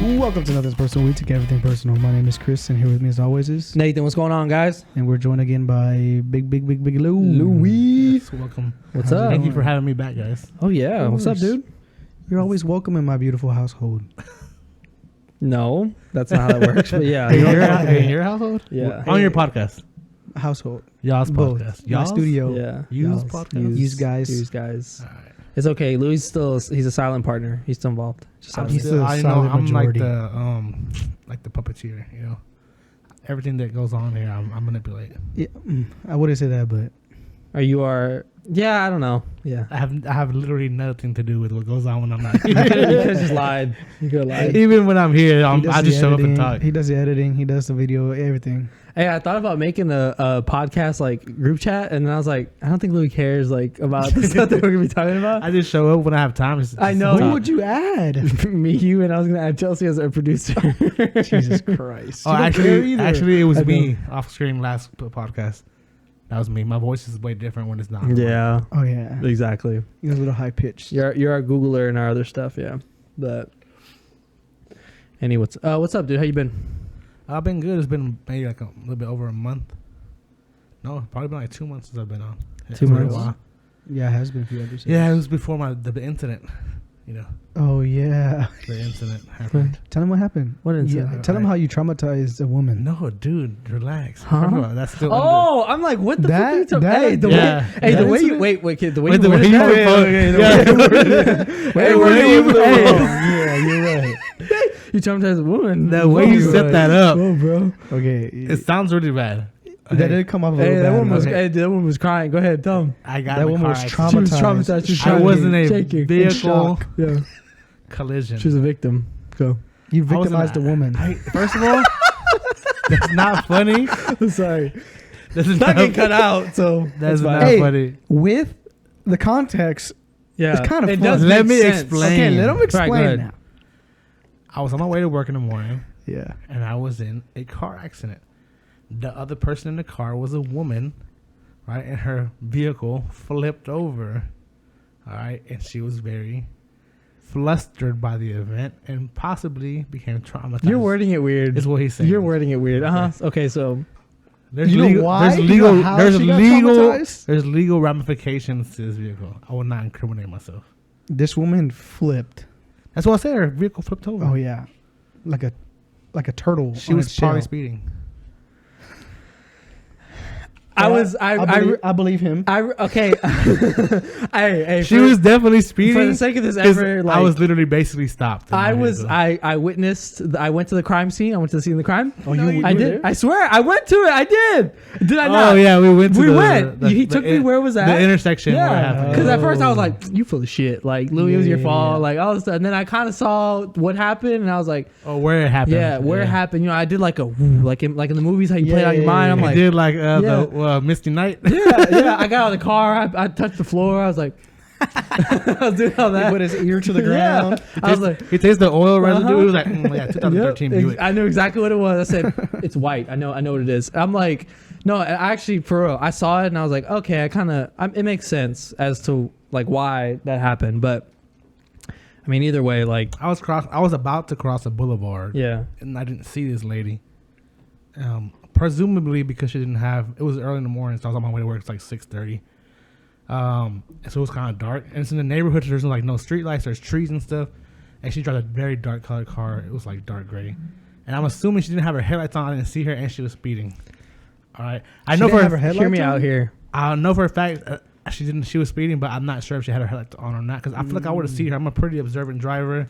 Welcome to Nothing's Personal. We take everything personal. My name is Chris, and here with me as always is Nathan. What's going on, guys? And we're joined again by Big Lou. Louis. Yes, welcome. What's How's it up? Thank you going? for having me back, guys. Oh yeah. Of What's up, course. dude? You're always welcome in my beautiful household. No, that's not how that works. But yeah, In your household? Yeah. On your podcast. Household. Y'all's Both. podcast. My Y'all's studio. yeah. Y'all's Y'all's. podcast. Use guys. Use guys. All right. It's okay. Louis he's a silent partner. He's still involved. Just I'm He's silent. the still, I know silent I'm majority. like the puppeteer, you know. Everything that goes on here, I'm manipulate. Yeah, I wouldn't say that, but You are. Yeah, I don't know. Yeah. I have literally nothing to do with what goes on when I'm not You here. could have just lied. You could have lied. Even when I'm here, he I does just the show up and editing, talk. He does the editing. He does the video, everything. Hey, I thought about making a podcast like group chat, and then I was like, I don't think Louis cares like about the stuff that we're gonna be talking about. I just show up when I have time. I know. Who would you add? Me, you, and I was gonna add Chelsea as our producer. Jesus Christ. Oh, You don't care either. actually, it was I me off screen last podcast. That was me. My voice is way different when it's not. Yeah, Oh, yeah. exactly. He was a little high pitched. You're our Googler and our other stuff, yeah. But what's up, dude? How you been? I've been good. It's been maybe like a little bit over a month. No, probably been like 2 months since I've been on. It's 2 been a months? while. Yeah, it has been a few episodes. Yeah, it was before the incident. You know, Oh, yeah. the incident happened. Tell him what happened. What incident? Yeah, tell him how you traumatized a woman. No, dude, relax. Huh? First of all, that's still Oh, I'm like, what the That- fuck are you talking? that- Hey, the yeah. way, hey, That the way you incident? wait, kid, the way Wait, you the way worded you that- wait, Hey, you put- Yeah, you're right. you traumatized a woman. The way you Whoa, set that up, Oh, bro. Okay. it sounds really bad. that did come off a Hey, little that bad. woman was. Okay. Hey, that woman was crying. Go ahead, tell him. I got That in a woman car was accident. She was traumatized. traumatized. She was I shaking, wasn't a shaking. In vehicle shock. Yeah, collision. she was a victim. Go. You I wasn't victimized a woman. First of all, that's not funny. Sorry, This is not getting cut out. So That's fine. not Hey, funny. With the context, Yeah, it's kind of it fun. does Let make me sense. explain. okay, let him Right, explain go ahead. now. I was on my way to work in the morning, Yeah. and I was in a car accident. The other person in the car was a woman, right? And her vehicle flipped over, all right? And she was very flustered by the event and possibly became traumatized. You're wording it weird. Is what he's saying. You're wording it weird. Okay, so There's You know legal, why? There's You legal. know how there's she got legal. traumatized? There's legal ramifications to this vehicle. I will not incriminate myself. This woman flipped. That's what I said. Her vehicle flipped over. Oh, yeah. Like a turtle. She on was its probably shell. speeding. I believe him. okay. Hey, She was definitely speeding. for the sake of this 'cause effort. Like, I was literally basically stopped. in I my was, vehicle. I witnessed. I went to the crime scene. I went to the scene of the crime. Oh, you I were did. there? I swear, I went to it. I did. Did I not? Oh yeah, we went. To We the, went. the- He the took me where it was at. The intersection where it Yeah, happened. because at Oh. first I was like, "You full of shit." Like Louis, it was your Yeah, fault. yeah. Like all this stuff. And then I kind of saw what happened, and I was like, Oh, where it happened? "Yeah, where it happened." You know, I did like a woo, like in the movies how you play it out your Yeah, mind. I'm I like, did like Yeah. the Misty Night. yeah. I got out of the car. I touched the floor. I was like, I was doing all He that. put his ear to the Yeah. ground. I was like, He tastes the oil residue. Uh-huh. He was like, yeah, 2013 Yep, Buick. I knew exactly what it was. I said, it's white. I know what it is. I'm like, no, I actually, for real, I saw it and I was like, okay, it makes sense as to like why that happened. But I mean, either way, like, I was about to cross a boulevard. yeah. And I didn't see this lady. Presumably because she didn't have. It was early in the morning, so I was on my way to work. It's like 6:30. So it was kind of dark, and it's in the neighborhood. So there's like no street lights. There's trees and stuff. And she drives a very dark colored car. It was like dark gray. And I'm assuming she didn't have her headlights on. I didn't see her, and she was speeding. All right, I She know didn't for have her headlights Hear me on? out here. I know for a fact she didn't. She was speeding, but I'm not sure if she had her headlights on or not. Because I feel like I would have seen her. I'm a pretty observant driver.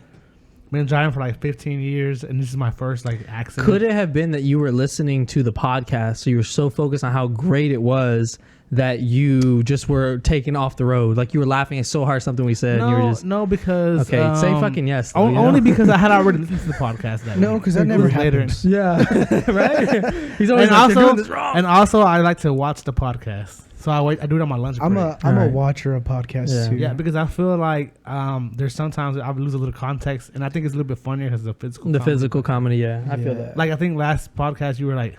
Been driving for like 15 years, and this is my first like accident. Could it have been that you were listening to the podcast, so you were so focused on how great it was that you just were taken off the road? Like you were laughing so hard something we said, and you were just No, because okay. Say fucking yes. though, you know? only because I had already listened to the podcast that No, week. because that It never was later. happens. Yeah, right. He's always And like, "They're doing also, this wrong." and also, I like to watch the podcast, so I do it on my lunch break. I'm a Alright. watcher of podcasts Yeah. too. Yeah, because I feel like there's sometimes I would lose a little context, and I think it's a little bit funnier because of the physical. The comedy. physical comedy, yeah, I feel Yeah. that. Like I think last podcast you were like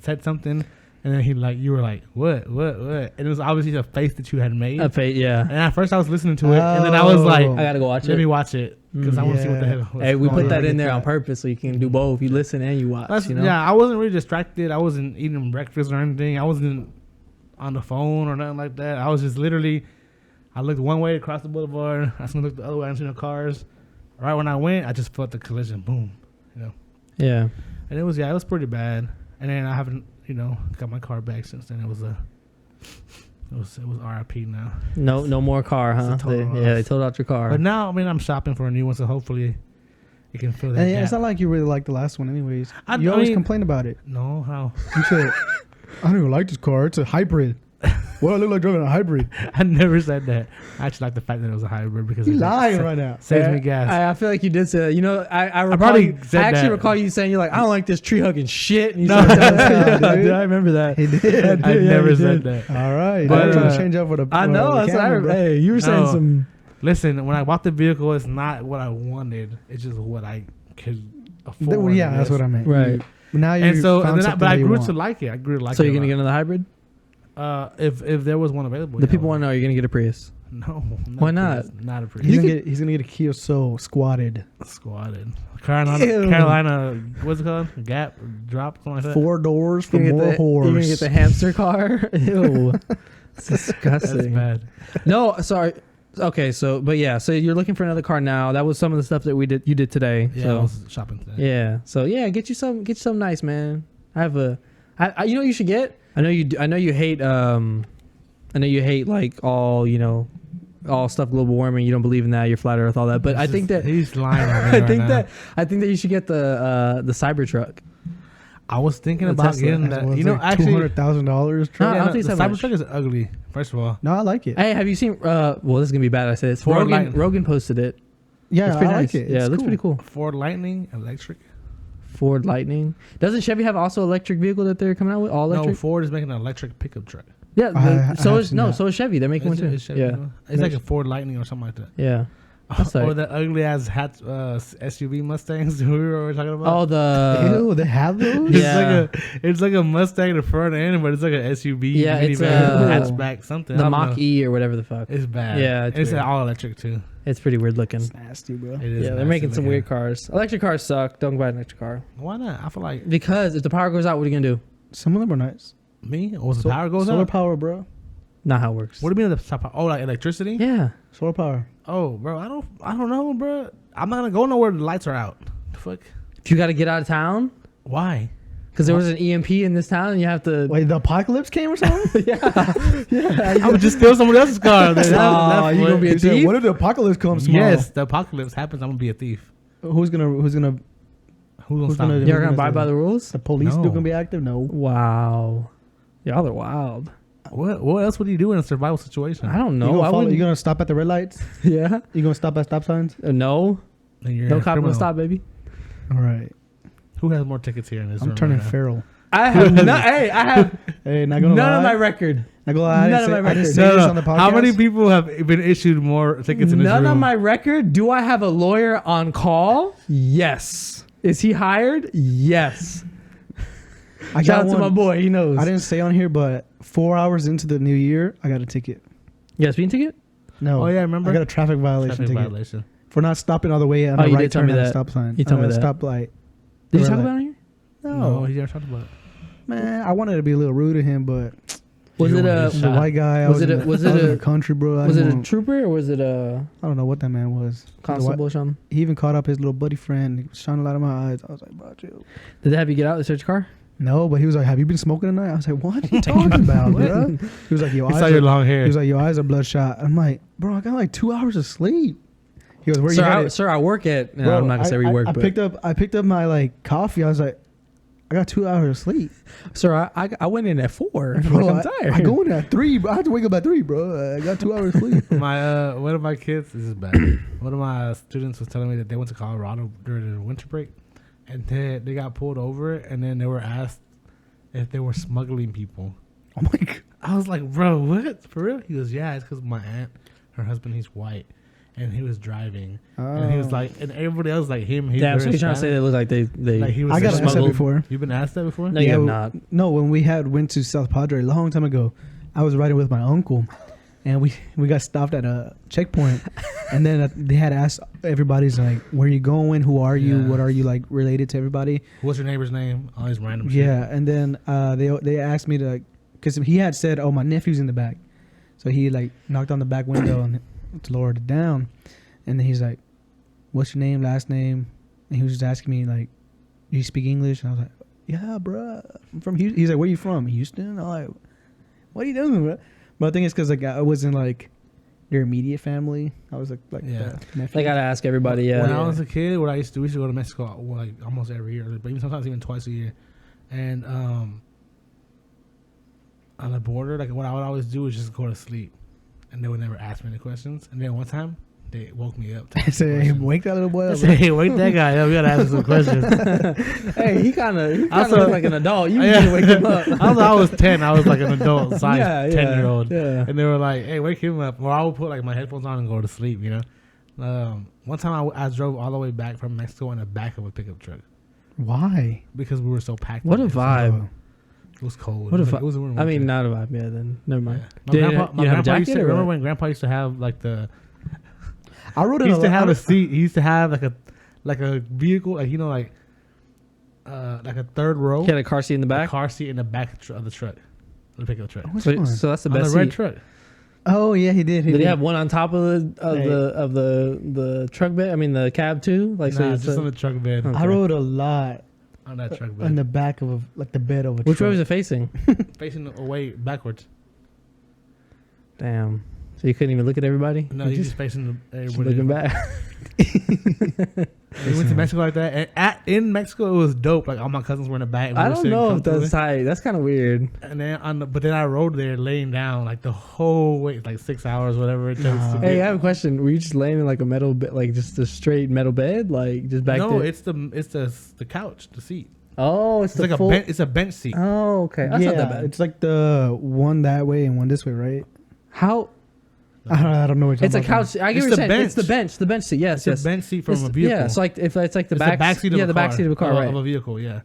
said something, And then you were like, what? And it was obviously a face that you had made. Yeah. And at first I was listening to it, and then I was like, I gotta go watch let it. me watch it because I want to see what the Yeah. hell. was Hey, we going put that on. in there on purpose so you can do both. You listen and you watch. That's- You know? Yeah, I wasn't really distracted. I wasn't eating breakfast or anything. I wasn't on the phone or nothing like that. I was just literally, I looked one way across the boulevard. I was gonna look the other way. I didn't see no cars. Right when I went, I just felt the collision. Boom. Yeah. And it was pretty bad. And then I haven't, got my car back since then. It was RIP now. No more car, It's a huh? total loss. They totaled out your car. But now, I'm shopping for a new one, so hopefully it can fill that And gap. it's not like you really like the last one, anyways. I You always mean- complain about it. No, how? You said, I don't even like this car. It's a hybrid. What do I look like driving a hybrid? I never said that. I actually like the fact that it was a hybrid because You it lying right now. saves me gas. I feel like you did say that. You know, I recall probably you, said I actually that. recall you saying you're like, I don't like this tree hugging shit. And you No. said that. Yeah, dude. I remember that. He did. I Yeah, never you said did. that. All right. But, I'm trying to uh, change up for the I know. the That's what camera, bro. hey, you were saying No. some. Listen, when I bought the vehicle, it's not what I wanted. It's just what I could afford. Yeah, that's what I meant. Right. Now you And so, found but something I that you grew want. to like it. I grew to like So it. you're a gonna lot. get another hybrid? If there was one available. The yeah, people I want to know. You're gonna get a Prius. No. Why not? Not a He's Prius. he's gonna get a Kia Soul squatted. Squatted. Ew. Carolina. What's it called? Gap drop. Something like that. 4 doors for You're more You're gonna horse. get the hamster car. Ew. It's That's disgusting. bad. No, sorry. Okay, so you're looking for another car now. That was some of the stuff that you did today. Yeah, I so was shopping today. yeah, so yeah, get you something nice, man. I have you know what you should get. I know you hate like all stuff global warming. You don't believe in that. You're flat earth, all that. But I think that he's lying. On me I right think now. that you should get the Cybertruck. I was thinking The about Tesla. getting that. Well, You know, like actually, $200,000 No, truck. I don't think the so much. Cybertruck is ugly. First of all, No, I like it. Hey, have you seen? Well, this is gonna be bad. I said it. Ford Lightning. Rogan posted it. Yeah, It's pretty I nice. like it. Yeah, It's it looks pretty cool. Ford Lightning electric. Ford Lightning. Doesn't Chevy have also electric vehicle that they're coming out with? All No, electric. Ford is making an electric pickup truck. Yeah. I so have is seen that. so is Chevy. They're making one Is too. it- is Chevy Yeah. doing it? It's like a Ford Lightning or something like that. Yeah. That's Or right. the ugly ass SUV Mustangs we were talking about. Oh, the Ew, they have those? Yeah. It's like a Mustang in the front end, but it's like an SUV, Yeah, it's, minivan, hatchback, something. I the don't Mach know. E or whatever the fuck. It's bad. Yeah, it's it's weird. all electric too. It's pretty weird looking. It's nasty, bro. It is. Yeah, they're nasty making some looking. weird cars. Electric cars suck. Don't buy an electric car Why not? I feel like because if the power goes out, what are you gonna do? Some of them are nice. me. Or the So- power goes solar out. power, bro. Not how it works. What do you mean the power? Oh, like electricity? Yeah. Solar power. Oh, bro, I don't know, bro. I'm not gonna go nowhere. The lights are out. The fuck? If you got to get out of town Why? because there was an EMP in this town, and you have to. Wait, the apocalypse came or something? I would just steal somebody else's car. That's Oh, you gonna be a He said, thief? what if the apocalypse comes tomorrow? Yes, the apocalypse happens. I'm gonna be a thief. Who's gonna Who's gonna Who's stop gonna me? do- You're gonna abide by the rules. the police No. still gonna be active? No. Wow. Y'all are wild. What else would you do in a survival situation? I don't You know. gonna, I follow, wouldn't. you gonna stop at the red lights? Yeah. You gonna stop at stop signs? No. Then you're No a cop criminal. will stop, baby. All right. Who has more tickets here in this I'm room turning right now? feral. I have no. Hey, I have Hey, not gonna none lie. of my record. Not gonna lie. none of my I didn't records. say this on the podcast. How many people have been issued more tickets in this room? None of my record. Do I have a lawyer on call? Yes. Is he hired? Yes. I Shout got out to my one. boy. He knows. I didn't say on here, but 4 hours into the new year, I got a ticket. Yeah, speeding ticket. No. Oh yeah, remember? I got a traffic violation Traffic ticket violation. for not stopping all the way on Oh, the you right did tell turn me at a that. stop sign. You told me that. Stoplight. Did you Red talk light. about it here? No, he never talked about it. Man, I wanted to be a little rude to him, but Was You it wanted a? to he's a white guy. I Was it in a- the- was I it in a- the country, bro? I Was it didn't a want- trooper or was it a I don't know what that man was. He's a white- constable or something? He even caught up his little buddy friend. He was shining a light in my eyes. I was like, bro, chill. Did they have you get out and search your car? No, but he was like, have you been smoking tonight? I was like, what are you talking about, bro? He was like, your He eyes saw your are, long he hair. was like, your eyes are bloodshot. I'm like, bro, I got like 2 hours of sleep. He goes, where you at? Sir, I work at. No, Bro, I'm not gonna say where you work, I but picked up my like coffee. I was like, I got 2 hours of sleep. sir, I went in at 4. Bro, I'm tired. I go in at 3, bro. I have to wake up at 3, bro. I got 2 hours of sleep. My one of my kids, this is bad. One of my students was telling me that they went to Colorado during the winter break, and they got pulled over, and then they were asked if they were smuggling people. Oh my god. I was like, bro, what? For real? He goes, yeah, it's because my aunt, her husband, he's white, and he was driving, and he was like, and everybody else like him. He Damn, so you're trying to say they look like they like he was I got asked that smuggled? before. You've been asked that before? No, you have w- not. No, when we went to South Padre a long time ago, I was riding with my uncle, and we got stopped at a checkpoint, and then they had asked everybody's like, "Where you going? Who are you? Yeah. What are you like related to everybody?" What's your neighbor's name? All these random shit. Yeah, and then they asked me to, because he had said, "Oh, my nephew's in the back," so he like knocked on the back window and to lower it down, and then he's like, "What's your name, last name?" And he was just asking me like, "Do you speak English?" And I was like, "Yeah, bruh, I'm from Houston." He's like, "Where you from?" Houston. I'm like, "What are you doing, bro?" But the thing is, because like I wasn't like their immediate family. I was like Yeah. the nephew. They gotta ask everybody. Yeah. When I was a kid, we used to go to Mexico like almost every year, but even sometimes even twice a year. And on the border, like what I would always do is just go to sleep, and they would never ask me any questions. And then one time, they woke me up. I said, "Hey, wake that little boy I up." said, "Hey, wake that guy up. We gotta ask him some questions." Hey, he kind of Also- look like an adult. You Yeah. need to wake him up. I was 10. I was like an adult size Yeah, 10-year-old. Yeah. And they were like, "Hey, wake him up." Or I would put like my headphones on and go to sleep. You know. One time I drove all the way back from Mexico in the back of a pickup truck Why? because we were so packed. What a up. vibe. It was cold. What it was a like, vi- it was a warm I mean, winter. not a vibe. Yeah, then never mind. Yeah. My Did grandpa, you have a used jacket to, or remember what? when grandpa used to have like I rode he in used to have I- a seat. He used to have like a vehicle, like like a third row, He had a car seat in the a back. car seat in the back of the truck, the pickup truck, Which So, one? so that's the on best the red seat. truck. Oh yeah, he did. Did he have one on top of Hey. the truck bed? I mean the cab too. Like Nah, it's just a- on the truck bed, Okay. I rode a lot on that truck bed, on the back of like the bed of a Which way truck. was it facing? facing away backwards. Damn. So you couldn't even look at everybody. No, You you just facing just everybody. looking back. We went to Mexico like that, and in Mexico it was dope. Like all my cousins were in the back. and we I were don't sitting know if comfortably. that's tight. That's kind of weird. And then but then I rode there laying down like the whole way, like 6 hours, whatever it takes. Nah. to Hey, get- I have a question. Were you just laying in like a metal bed, like just a straight metal bed, like just back no, there? it's the couch, the seat. Oh, it's It's the like full. it's a bench seat. Oh, okay. That's yeah, not that bad. it's like the one that way and one this way, right? How? I don't know what you're It's a talking about. couch. I get It's what you're the saying. bench. It's the bench seat. Yes, It's yes. a bench seat from It's- a vehicle. Yeah, so like if it's like the It's back, seat of yeah, a the car. back seat of a car, right? Of a vehicle, yeah.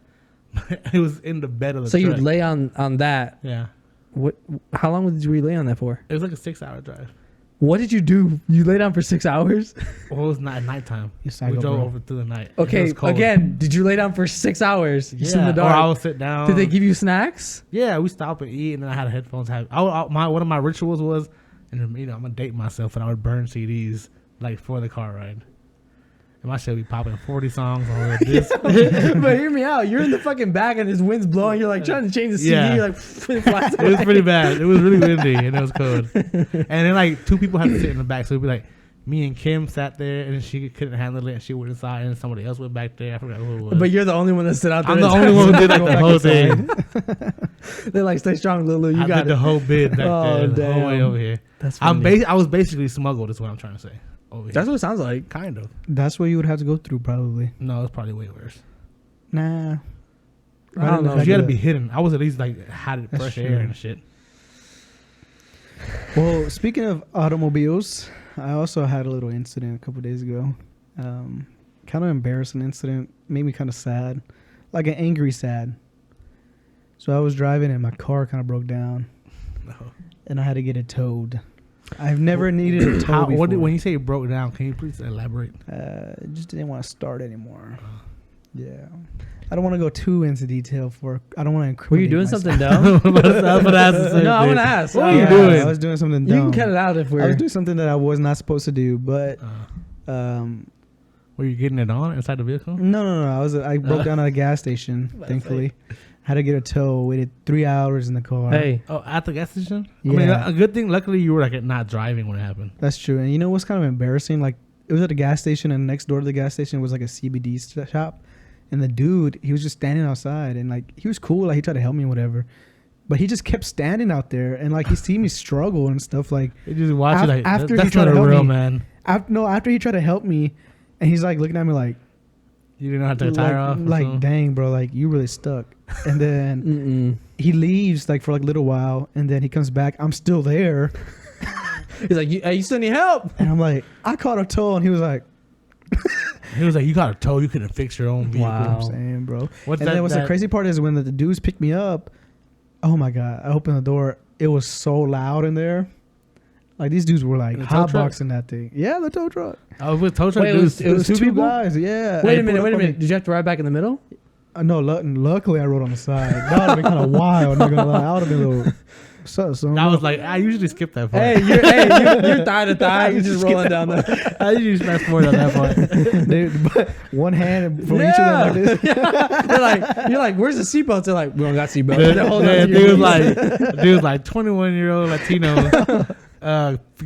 It was in the bed of the So truck. you'd lay on that. Yeah. What? How long did you lay on that for? It was like a 6-hour drive. What did you do? You lay down for 6 hours? Well, it was not at nighttime. You We psycho, drove bro. over through the night. It Okay, was cold. again, did you lay down for 6 hours? Just in the Or dark. I would sit down. Did they give you snacks? Yeah, we stopped and eat, and then I had headphones. One of my rituals was, and I'm gonna date myself, and I would burn CDs like for the car ride. And my shit would be popping 40 songs on the disc. But hear me out. You're in the fucking back and this wind's blowing. You're like trying to change the CD. Yeah. You're like, it flies It was away. pretty bad. It was really windy and it was cold. And then like 2 people had to sit in the back, so it'd be like me and Kim sat there, and she couldn't handle it, and she went inside, and somebody else went back there. I forgot who it was. But you're the only one that stood out there. I'm the only one who did like Go the back whole inside. thing. They're like, stay strong, Lulu. You I got did the it. whole bid back Oh, there, the whole way damn. over here. That's funny. I was basically smuggled. Is what I'm trying to say. Over here. That's what it sounds like. Kind of. That's what you would have to go through, probably. No, it's probably way worse. Nah. I don't know. You got to be hidden. I was at least like had That's fresh true. air and shit. Well, speaking of automobiles, I also had a little incident a couple days ago. Kind of embarrassing incident. Made me kind of sad. Like an angry sad. So I was driving and my car kind of broke down. No. And I had to get it towed. I've never needed a tow before. When you say it broke down, can you please elaborate? It just didn't want to start anymore. Yeah. I don't want to go too into detail I don't want to incriminate Were you doing myself. something dumb? No, I want to ask. What are you Yeah, doing? I was doing something You dumb. can cut it out if I was we're. doing something that I was not supposed to do, but Were you getting it on inside the vehicle? no. I broke down at a gas station, thankfully. Had to get a tow. Waited 3 hours in the car. Hey, Oh, at the gas station? Yeah. I mean, a good thing. Luckily, you were like not driving when it happened. That's true. And you know what's kind of embarrassing? Like, it was at a gas station, and next door to the gas station was like a CBD shop. And the dude, he was just standing outside, and like he was cool. Like he tried to help me, whatever. But he just kept standing out there, and like he seen me struggle and stuff. Like You just watch it like After he that's tried not to a help real me. man. after he tried to help me, and he's like looking at me like, You didn't know how to take a tire off. or like something? dang, bro, like you really stuck. And then he leaves like for like a little while, and then he comes back. I'm still there. He's like, hey, you still need help? And I'm like, I caught a tow, and he was like, He was like, "You got a tow. You couldn't fix your own vehicle." you know what Wow. I'm saying, bro. What's And then what's the crazy part is when the dudes picked me up. Oh my god! I opened the door. It was so loud in there. Like these dudes were like In the tow truck? hotboxing that thing. Yeah, the tow truck. I was with tow truck Wait, it dudes. was- it was two people? guys. Yeah. Wait They a minute, pulled wait a up on minute. me. Did you have to ride back in the middle? No, luckily I rode on the side. That would have been kind of wild. Not gonna lie. I would have been a little. So I was like, I usually skip that part. You're thigh to thigh. You're just rolling down the. I usually smash forward on that part. but one hand from each of them like this. You're like, where's the seatbelts? They're like, we don't got seatbelts. Dude, They're holding on to your dude was knees. like 21-year-old Latino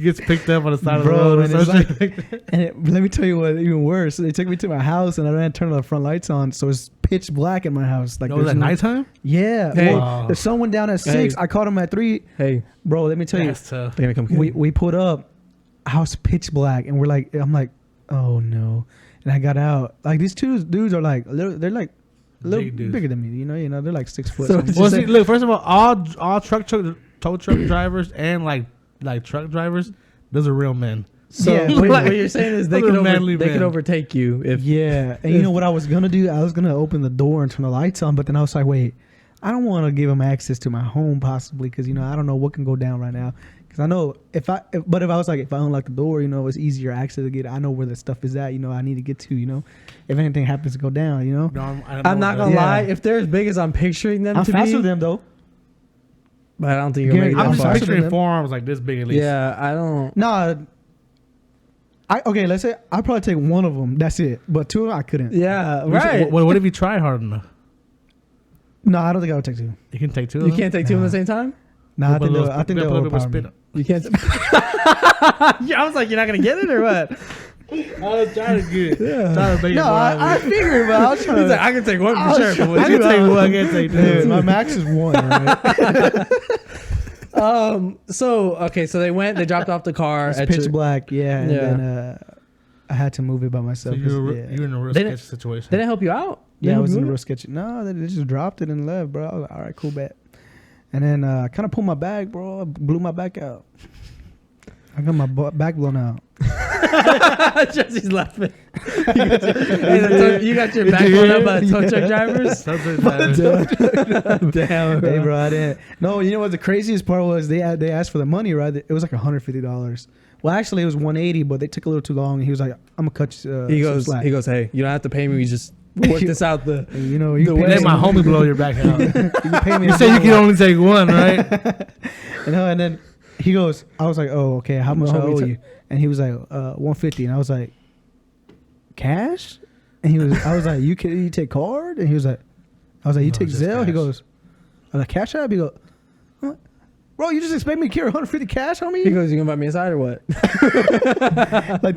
gets picked up on the side Bro, of the road. and Or it's something. And let me tell you what, even worse. They took me to my house and I ran turn the front lights on, so it's pitch black in my house. Like Oh, was there's that no- nighttime? Yeah. Hey. Well, the sun went down at 6. Hey. I caught him at 3. Hey, Bro, let me tell you, That's tough. they're gonna come. we put up, house pitch black, and I'm like, oh no. And I got out. Like these two dudes are like, they're like a little Big dudes. bigger than me. You know, they're like 6 foot. So something. it's Well, just see, like- look. First of all, all tow truck drivers and like truck drivers, those are real men. So Yeah, what, like- what you're saying is they Those could are manly they could men. overtake you if Yeah, and you know what I was gonna do? I was gonna open the door and turn the lights on, but then I was like, wait, I don't want to give them access to my home possibly because I don't know what can go down right now. Because I know if I unlock the door, it's easier access to get. I know where the stuff is at. I need to get to. If anything happens to go down, No, I'm not gonna Yeah. lie. If they're as big as I'm picturing them I'm to faster be, than them though. but I don't think you're gonna Gary, make I'm that just far. faster picturing than them. forearms like this big at least. Yeah, I don't. Nah, let's say I probably take one of them. That's it. But two of them I couldn't. Yeah, What- right. What if you try hard enough? No, I don't think I would take two. You can take two. Of You them? can't take two at the same time. No, I Put a think little- they'll, I think put a they'll little bit of overpower me. spin. You can't. Yeah, I was like, you're not gonna get it or what? I was trying to get it. Trying to make it No, I figured, but I was trying He's to. like, I can take one I for was sure. But trying- with I you, can take I don't- one. I can take Dude, two. my max is 1. Right? So they went. They dropped off the car. It's at pitch your- black, yeah. And Yeah. then I had to move it by So myself. you're 'cause, in a real They sketchy didn't- situation. They didn't help you out. They yeah, I helped was you in a out? real sketchy. No, they just dropped it and left, bro. I was like, all right, cool, bet. And then I kind of pulled my bag, bro. I blew my back out. I got my back blown out. Jesse's laughing. You got your back blown up by tow truck drivers. Damn, Hey, bro, I didn't. No, you know what the craziest part was? They asked for the money, right? It was like $150. Well, actually, it was $180, but they took a little too long. And he was like, "I'm gonna cut you." He some goes. slack. He goes. Hey, you don't have to pay me. We just work this out. The And, you can the pay way- me Let my some- homie blow your back out. You can pay me. You a said you dollar. can only take one, right? And then he goes, I was like, oh, okay, how much I homie owe took- you? And he was like, 150. And I was like, cash? And I was like, you take card? And he was like, I was like, you No, take just Zelle? He cash. goes, I was like, Cash App? He goes, what? Bro, you just expect me to carry 150 cash on me? he goes. You gonna buy me a side or what? Like,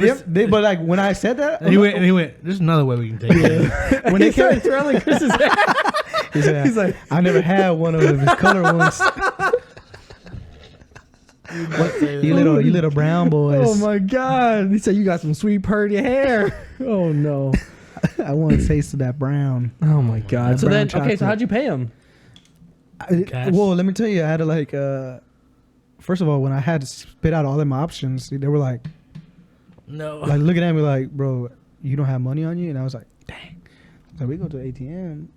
but like when I said that, And he went. There's another way we can take it. when they he started came, twirling Chris's hair. he's like, I never had one of those color ones. You little brown boys. Oh my god! He said you got some sweet purdy hair. Oh no! I want to taste of that brown. Oh my god! That So then, brown okay. So chocolate. how'd you pay him? Cash? Well, let me tell you, I had to like. First of all, when I had to spit out all of my options, they were like No. looking at me like, "Bro, you don't have money on you," and I was like, "Dang!" So we go to the ATM,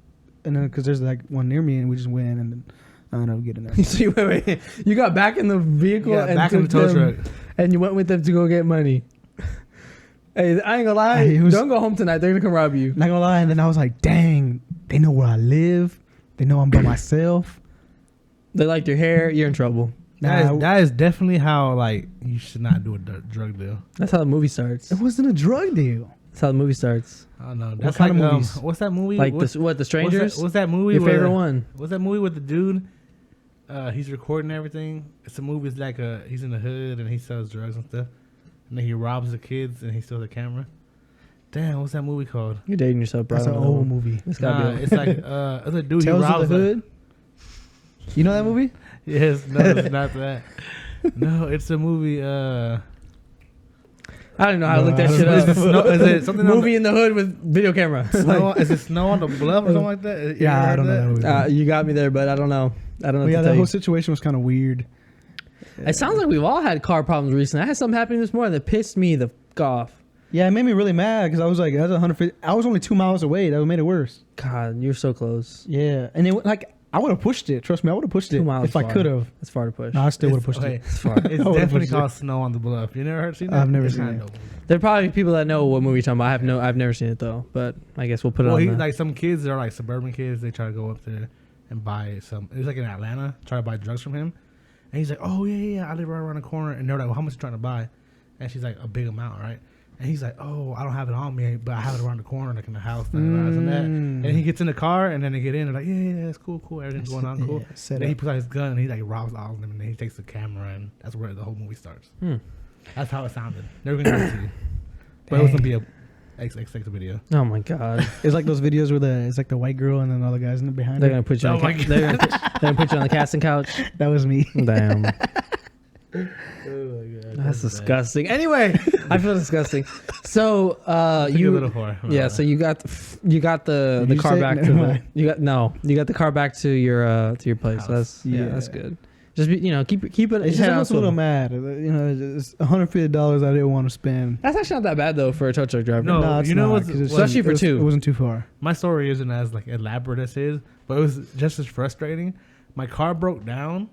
and then because there's like one near me, and we just went, and then I don't know, getting there. So wait. You got back in the vehicle Yeah, and back in the took tow them- truck. and you went with them to go get money. Hey, I ain't gonna lie. Hey, it was- Don't go home tonight. They're gonna come rob you. Not gonna lie, and then I was like, "Dang, they know where I live. They know I'm by myself." They liked your hair. You're in trouble. That is definitely how like you should not do a drug deal. That's how the movie starts. It wasn't a drug deal. That's how the movie starts. I don't know. That's kind like of movies? what's that movie? Like What's- the Strangers. What's that movie? Your where- favorite one? What's that movie with the dude? He's recording everything. It's a movie. It's like he's in the hood and he sells drugs and stuff, and then he robs the kids and he steals the camera. Damn, what's that movie called? You're dating yourself, bro. That's an old movie. It's gotta Nah, be. it's like other dude. Tales he of robs the Hood. You know that movie? Yes, no, it's not that. No, it's a movie. I don't know how to No, look that I shit don't up. know. Is it something on Movie in the hood with video camera. Snow, is it Snow on the Bluff or something like that? You Yeah, ever I heard don't know that? that movie. You got me there, but I don't know. I don't know. But What yeah, to that tell whole you. situation was kind of weird. It sounds like we've all had car problems recently. I had something happening this morning that pissed me the f off. Yeah, it made me really mad because I was like, that's 150. I was only 2 miles away. That made it worse. God, you're so close. Yeah, and it like I would have pushed it. Trust me, I would have pushed 2 it miles if I far. could have. It's far to push. No, I still would have pushed Okay, it. It's far. It's I would've definitely pushed it. called Snow on the Bluff. You never seen that? I've never It's seen kinda it. dope. There are probably people that know what movie you're talking about. I've never seen it though, but I guess we'll put it Well, on. he the- like some kids are like suburban kids. They try to go up there and buy some. It was like in Atlanta. Try to buy drugs from him, and he's like, "Oh yeah, I live right around the corner." And they're like, "Well, how much you trying to buy?" And she's like, "A big amount, right?" And he's like, "Oh, I don't have it on me, but I have it around the corner, like in the house." And that. And he gets in the car, and then they get in. They're like, "Yeah, it's cool. Everything's going on, cool." Yeah, set Then he up. puts out his gun and he like robs all of them, and then he takes the camera, and that's where the whole movie starts. Hmm. That's how it sounded. Never gonna see, but it was gonna be a XXX video. Oh my god. It's like those videos where it's like the white girl and then all the guys in the behind They're her. gonna put you on Oh the my they're gonna put you on the casting couch. That was me. Damn. Oh my god, That's disgusting. Anyway, I feel disgusting. So You a you little far. yeah, so you got the Did you car say- back to never the, mind. you got the car back to your place. House. So that's that's Yeah. good. Just be, keep it. It's just head I on was a little swivel. mad. It's $150 I didn't want to spend. That's actually not that bad though for a tow truck driver. No, it's you know not, what's- 'cause it's- Especially for two. It wasn't too far. My story isn't as like elaborate as his, but it was just as frustrating. My car broke down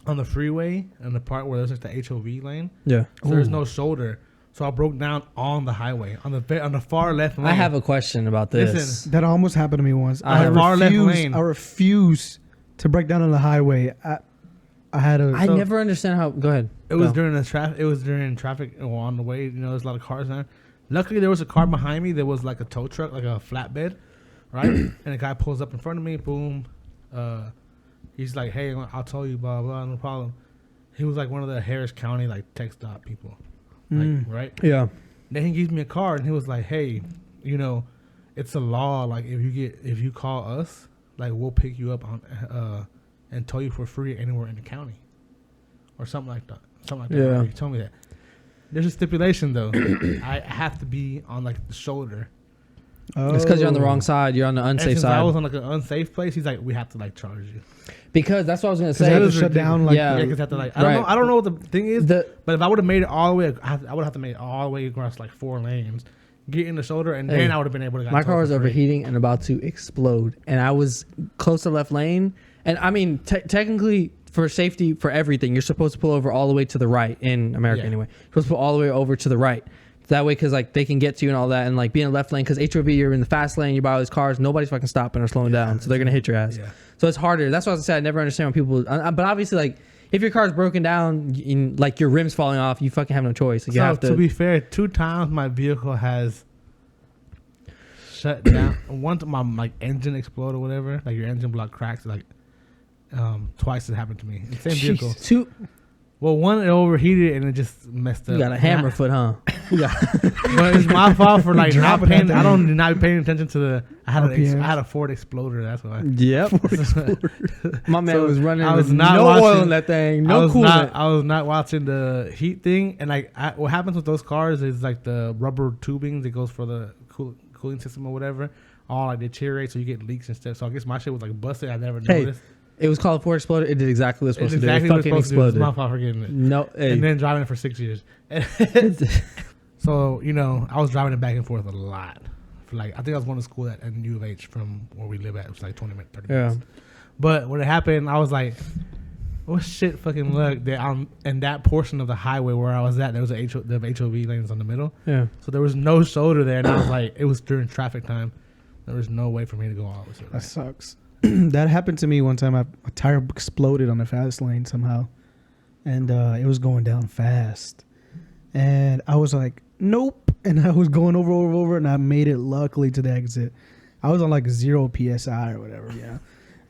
on the freeway in the part where there's like the HOV lane. Yeah. So there's no shoulder, so I broke down on the highway on the far left lane. I have a question about this. Listen. That almost happened to me once. I have far left lane. I refuse to break down on the highway. I had a. I So- never understand how. Go ahead. It was Go. during the traffic. It was during traffic on the way. There's a lot of cars there. Luckily, there was a car behind me that was like a tow truck, like a flatbed, right? And the guy pulls up in front of me. Boom. He's like, "Hey, I'll tow you, blah blah, no problem." He was like one of the Harris County like tech stop people, like right. Yeah. Then he gives me a card and he was like, "Hey, it's a law. Like if you call us, like we'll pick you up on and tow you for free anywhere in the county, or something like that. Yeah. He told me that. There's a stipulation though. I have to be on like the shoulder. It's because you're on the wrong side. You're on the And unsafe since side. I was on like an unsafe place, he's like, we have to like charge you. Because that's what I was gonna Because they say. had to was shut down like Yeah. Yeah, because have to like Right. I don't know what the thing is. The But if I would have made it all the way, I would have to make it all the way across like 4 lanes, get in the shoulder, and Hey, then I would have been able to. my car was overheating and about to explode, and I was close to left lane. And I mean, technically, for safety, for everything, you're supposed to pull over all the way to the right in America. Yeah. Anyway, you're supposed to pull all the way over to the right. That way, because like they can get to you and all that, and like being in the left lane, because HOV, you're in the fast lane, you're by all these cars, nobody's fucking stopping or slowing down, so they're gonna hit your ass. Yeah. So it's harder. That's why I said I never understand when people. But obviously, like if your car's broken down, like your rims falling off, you fucking have no choice. Like, you So have to be fair, 2 times my vehicle has shut down. Once my like engine exploded or whatever, like your engine block cracks, like twice it happened to me. The same vehicle. Two, Well, one it overheated and it just messed up. you got a hammer foot, huh? You got- But it's my fault for like not Dropping that paying. I thing. don't not paying attention to the. I had RPMs. I had a Ford Exploder. That's why. Yep. My man So, was running. I was with not no watching- oil in that thing. No coolant. I was not watching the heat thing, and like what happens with those cars is like the rubber tubing that goes for the cooling system or whatever, all like deteriorate, so you get leaks and stuff. So I guess my shit was like busted. I never Hey, noticed. It was called Ford Exploder. It did exactly what it was It's supposed exactly to what do. it's It fucking supposed to do. It's exploded. my fault for getting it. No, hey. And then driving it for 6 years. So I was driving it back and forth a lot. For like I think I was going to school at U of H from where we live at. It was like 20 minutes, 30 Yeah. minutes. But when it happened, I was like, "What shit, fucking luck!" That I'm in that portion of the highway where I was at. There was the HOV lanes on the middle, Yeah. so there was no shoulder there, and I was like, it was during traffic time. There was no way for me to go all the way to the That right. sucks. That happened to me one time. A tire exploded on the fast lane somehow, and it was going down fast. And I was like, nope. And I was going over, and I made it luckily to the exit. I was on like 0 psi or whatever. Yeah,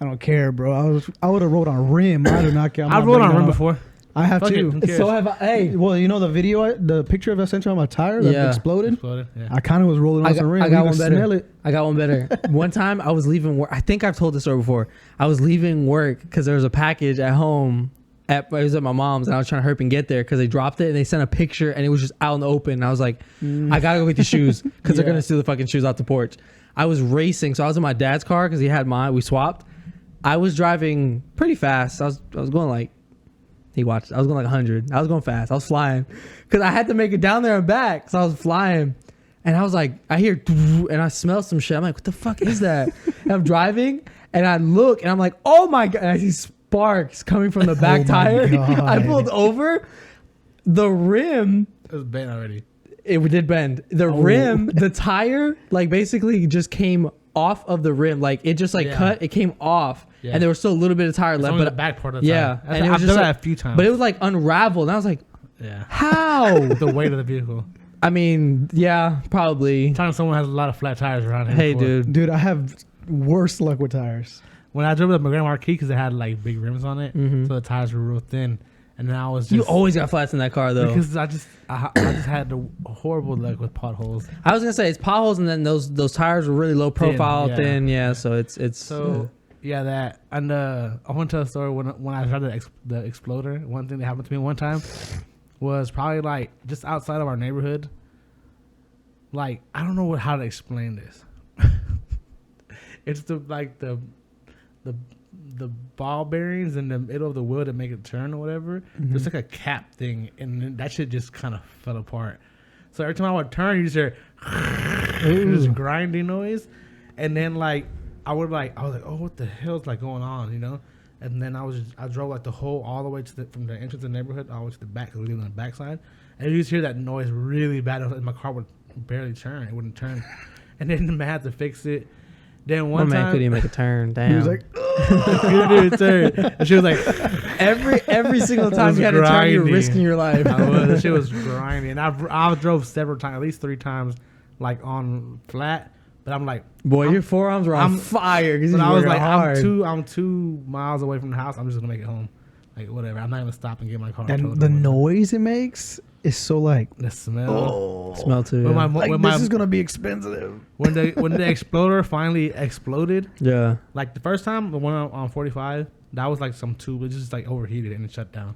I don't care, bro. I would have rode on a rim. I do not care. I'm I not rode on a bringing rim that up. before. I have Fuck it, to. who cares? So have I. Hey. Well, you know the picture of I sent you on my tire that Yeah. exploded. Exploded. Yeah. I kind of was rolling on some rim. I You got could one better. smell it. I got one better. One time I was leaving work. I think I've told this story before. I was leaving work because there was a package at home. It was at my mom's, and I was trying to hurry up and get there because they dropped it and they sent a picture and it was just out in the open. And I was like, I gotta go get the shoes because they're Yeah. gonna steal the fucking shoes off the porch. I was racing, so I was in my dad's car because he had mine. We swapped. I was driving pretty fast. I was going like He watched. I was going like 100. I was going fast. I was flying because I had to make it down there and back. So I was flying, and I was like, I hear, and I smell some shit. I'm like, what the fuck is that? And I'm driving, and I look, and I'm like, oh my god! And I see sparks coming from the back Oh my tire. God. I pulled over. The rim, It was bent already. it did bend. The rim, the tire, like basically just came off of the rim. Like it just like Yeah. cut. It came off, Yeah. and there was still a little bit of tire It's left. only But the back part of the yeah, tire. and it was I've just done like- that a few times. but it was like unraveled, and I was like, yeah. how? The weight of the vehicle. I mean, yeah, probably. Sometimes someone has a lot of flat tires around here. Hey, before. dude. Dude, I have worse luck with tires. When I drove the Grand Marquis, because it had like big rims on it, Mhm. so the tires were real thin, and then I was just You always got flats in that car, though. because I just had the horrible luck with potholes. I was gonna say it's potholes, and then those tires were really low profile, yeah. thin. Yeah, so it's So yeah, that and I want to tell a story when I tried the Exploder. One thing that happened to me one time was probably like just outside of our neighborhood. Like I don't know how to explain this. It's the ball bearings in the middle of the wheel that make it turn or whatever. There's like a cap thing, and then that shit just kind of fell apart. So every time I would turn, you just hear this grinding noise, and then like I was like, oh, what the hell's like going on, you know? And then I drove like the whole all the way to from the entrance of the neighborhood all the way to the back because we live on the backside, and you just hear that noise really bad. And my car would barely turn; it wouldn't turn, and then the man had to fix it. Then one my man time, couldn't even make a turn. Damn. He was like, he didn't even turn. And she was like, every single time was you had to turn, you were grinding. risking your life. I was. That shit was grinding. I drove several times, at least 3 times, like on flat. But I'm like, Boy, your forearms were on I'm- fire. Because but I was like, hard. I'm 2 miles away from the house. I'm just gonna make it home. Like whatever. I'm not gonna stop and get my car. towed and or the whatever. noise it makes is so like, the smell. oh, Smell too. When Yeah. my, like when this my- is gonna be expensive. when the Exploder finally exploded, Yeah. like the first time, the one on 45, that was like some tube. It just like overheated and it shut down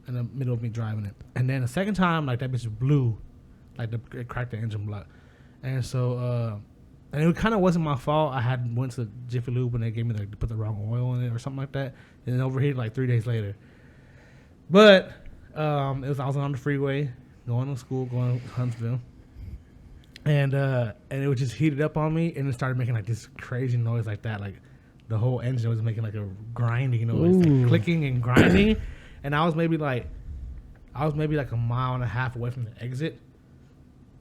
in the middle of me driving it. And then the second time, like that bitch blew, like it cracked the engine block. And so, and it kind of wasn't my fault. I had went to Jiffy Lube when they gave me they put the wrong oil in it or something like that, and it overheated like 3 days later. But I was on the freeway going to school, going to Huntsville. And it was just heated up on me, and it started making like this crazy noise like that. Like the whole engine was making like a grinding noise, like clicking and grinding. And I was maybe like a mile and a half away from the exit.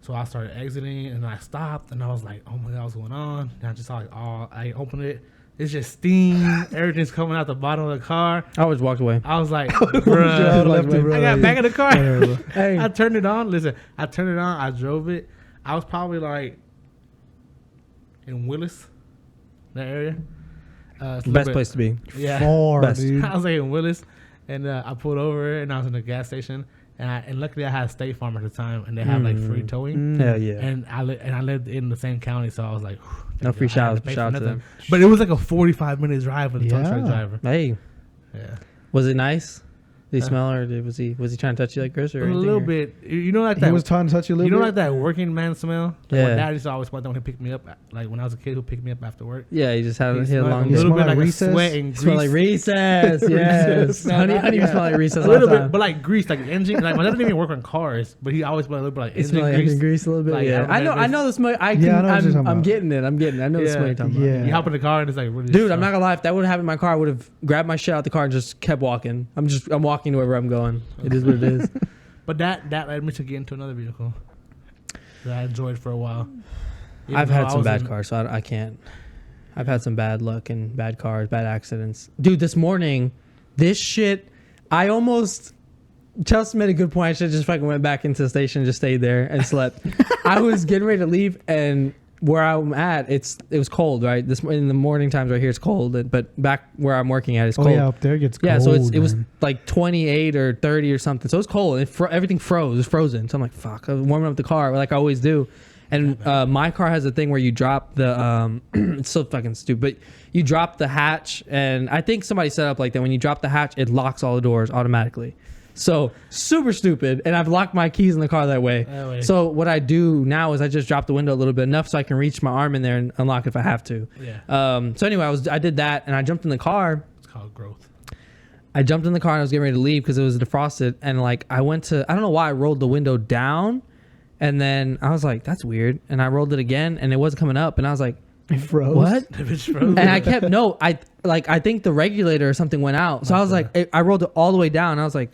So I started exiting, and I stopped, and I was like, "Oh my god, what's going on?" And I just saw like, I opened it. It's just steam. Everything's coming out the bottom of the car. I always walked away. I was like, Yeah, "Bruh." left it, bro. I got back in the car. Hey. I turned it on. Listen, I turned it on. I drove it. I was probably like in Willis, that area. It's a little Best bit- place to be. Yeah. Far, Best. dude. I was like in Willis, and I pulled over, and I was in the gas station, and luckily I had State Farm at the time, and they have like free towing. Hell yeah. And I lived in the same county, so I was like, No free I had to shout pay for out to nothing. them. But it was like a 45-minute drive for the tow truck Yeah. driver. Hey, Yeah. was it nice? Did he smell, or was he trying to touch you like Chris or A anything? little or- bit. You know, like He that. was trying to touch you a little You know, bit. like that working man smell. Like Yeah. My dad used to always want when he picked me up. Like when I was a kid, who picked me up after work. Yeah, he just had He a smelled long a You little smell bit like like recess? a sweat and Smell like grease. recess. Yes. Recess. Honey, honey, Yeah. smell like recess A all little the bit, time. but like grease, like engine. Like my dad didn't even work on cars, but he always smelled a little bit like It engine smells like grease. engine grease a little bit. Like, Yeah, I I know. don't know I if know the smell. I Yeah, can. I know what you're talking I'm about. getting it. I know the Yeah. smell you're talking Yeah. about. You hop in the car and it's like really. Dude, I'm strong. not gonna lie. If that would have happened in my car, I would have grabbed my shit out the car and just kept walking. I'm walking wherever I'm going. It is what it is. But that led me to get into another vehicle that I enjoyed for a while. Even I've though had I some was bad in- cars, so I can't. I've had some bad luck and bad cars, bad accidents. Dude, this morning, this shit, I almost. Chelsea made a good point. I should have just fucking went back into the station and just stayed there and slept. I was getting ready to leave, and where I'm at, it was cold, right? This in the morning times right here, it's cold, but back where I'm working at, it's Oh cold. yeah, up there it gets Yeah, cold. so it was man. like 28 or 30 or something. So it was cold. And everything froze. It was frozen. So I'm like, fuck. I was warming up the car like I always do. And my car has a thing where you drop the, it's so fucking stupid, but you drop the hatch. And I think somebody set up like that. When you drop the hatch, it locks all the doors automatically. So super stupid. And I've locked my keys in the car that way. That way. So what I do now is I just drop the window a little bit enough so I can reach my arm in there and unlock if I have to. Yeah, So anyway, I did that and I jumped in the car. it's called growth. I jumped in the car and I was getting ready to leave because it was defrosted. And like I don't know why I rolled the window down, and then I was like, that's weird. And I rolled it again and it wasn't coming up. And I was like, It froze. what? The bitch froze. And I kept I think the regulator or something went out. So I was like, I rolled it all the way down. And I was like,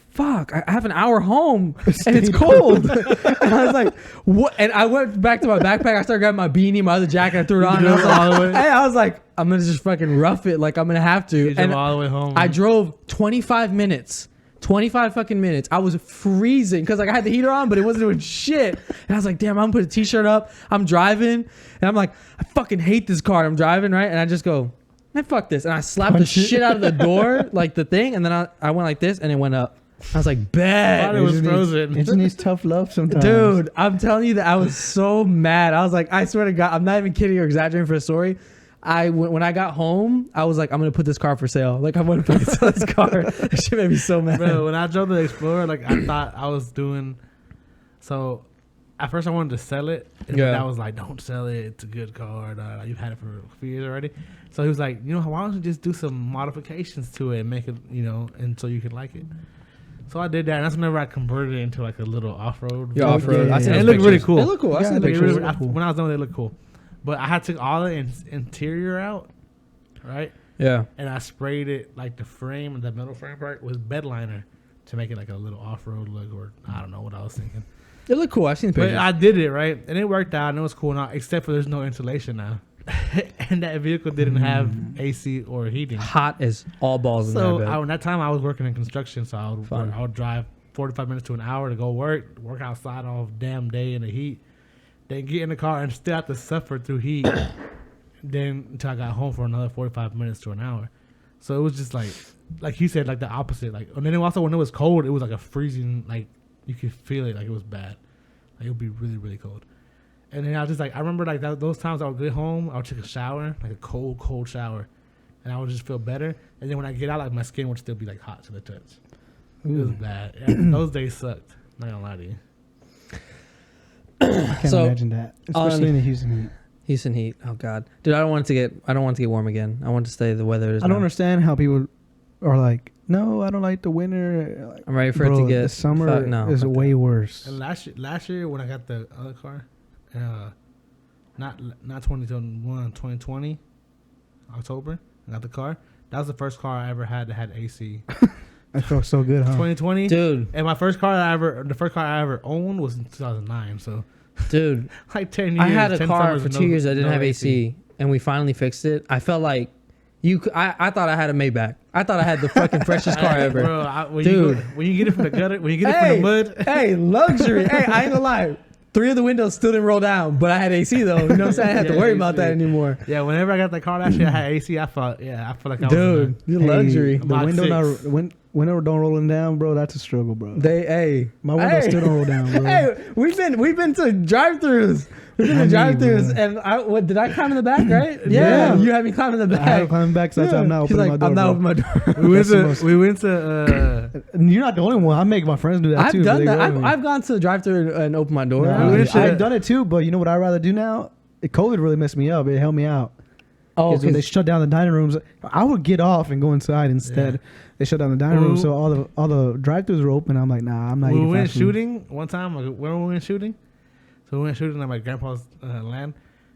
fuck, I have an hour home and it's cold. And I was like, what? And I went back to my backpack. I started grabbing my beanie, my other jacket. I threw it on. And I was like, hey, I was like, I'm going to just fucking rough it. Like, I'm going to have to. You drove And all the way home. I drove 25 minutes. 25 fucking minutes. I was freezing because like I had the heater on, but it wasn't doing shit. And I was like, damn, I'm gonna put a t-shirt up. I'm driving, and I'm like, I fucking hate this car. I'm driving, right? And I just go, man, fuck this. And I slapped the Punch it. shit out of the door, like the thing, and then I went like this, and it went up. I was like, Thought bad. it was just frozen. It just needs tough love sometimes. Dude, I'm telling you that I was so mad. I was like, I swear to God, I'm not even kidding or exaggerating for a story. When I got home, I was like, I'm gonna put this car for sale. Like I'm gonna fucking sell this car. That shit made me so mad. Bro, when I drove the Explorer, like I thought I was doing. So, at first I wanted to sell it, and Yeah. I was like, "Don't sell it. It's a good car. You've had it for a few years already." So he was like, "You know, why don't you just do some modifications to it and make it, and so you could like it." So I did that, and that's whenever I converted it into like a little off-road. Yeah, off-road. Yeah, I seen yeah. those It looked really pictures. cool. It looked cool. I Yeah, seen it the looked pictures. really cool. When I was done, they looked cool, but I had took all the interior out, right? Yeah. And I sprayed it like the frame and the metal frame part with bed liner to make it like a little off-road look, or I don't know what I was thinking. It looked cool. I seen the But pictures. I did it right, and it worked out, and it was cool now, except for there's no insulation now, and that vehicle didn't have AC or heating. Hot as all balls in So there. at that time I was working in construction, so Fun. I would drive 45 minutes to an hour to go work outside all damn day in the heat, then get in the car and still have to suffer through heat. Then until I got home for another 45 minutes to an hour. So it was just like you said, like the opposite. Like, and then also when it was cold, it was like a freezing, like you could feel it, like it was bad. Like it would be really, really cold. And then I was just like, I remember like those times I would get home, I would take a shower, like a cold shower, and I would just feel better. And then when I get out, like my skin would still be like hot to the touch. It was bad. Yeah, those days sucked. Not gonna lie to you. I can't So, imagine that, especially in the Houston heat. Houston heat. Oh God, dude, I don't want it to get warm again. I want to stay the weather is. I don't now. understand how people are like, no, I don't like the winter. Like, I'm ready for it bro, to get the summer fuck, no, is fuck way worse. And last year when I got the other car, not 2021, 2020, October, I got the car. That was the first car I ever had that had AC. I felt so good, huh? 2020, that. Dude, and the first car I ever owned was in 2009. So dude, like 10 years. I had a 10 car summers for with 2 years that didn't no have AC, and we finally fixed it. I felt like I thought I had a Maybach. I thought I had the fucking freshest car ever. Bro, Dude. when you get it from the gutter, when you get it from the mud, Hey, luxury. Hey, I ain't gonna lie. 3 of the windows still didn't roll down, but I had AC though. You know what I'm saying? I didn't have to Yeah, worry about AC. that anymore. yeah. Whenever I got that car last year, I had AC. I felt like I was Dude, you luxury. The Mach window 6. window don't rolling down, bro. That's a struggle, bro. My windows still don't roll down, bro. Hey, we've been to drive-throughs. We've been to I mean, drive-throughs, bro. and did I climb in the back? Right? Yeah. You had me climb in the I had to back. climb back, so that's why I'm not He's opening like, my door. I'm not bro. opening my door. we went to You're not the only one. I make my friends do that I've too. but done they that. go with me. I've gone to the drive-through and opened my door. No, We went to- I've done it too, but you know what I'd rather do now? COVID really messed me up. It helped me out. Oh, Because when they because shut down the dining rooms, I would get off and go inside instead. Yeah. They shut down the dining room, Well, so all the drive-throughs were open. I'm like, nah, I'm not we eating went fast food. shooting one time. Like, when we went shooting, so we went shooting at my grandpa's land,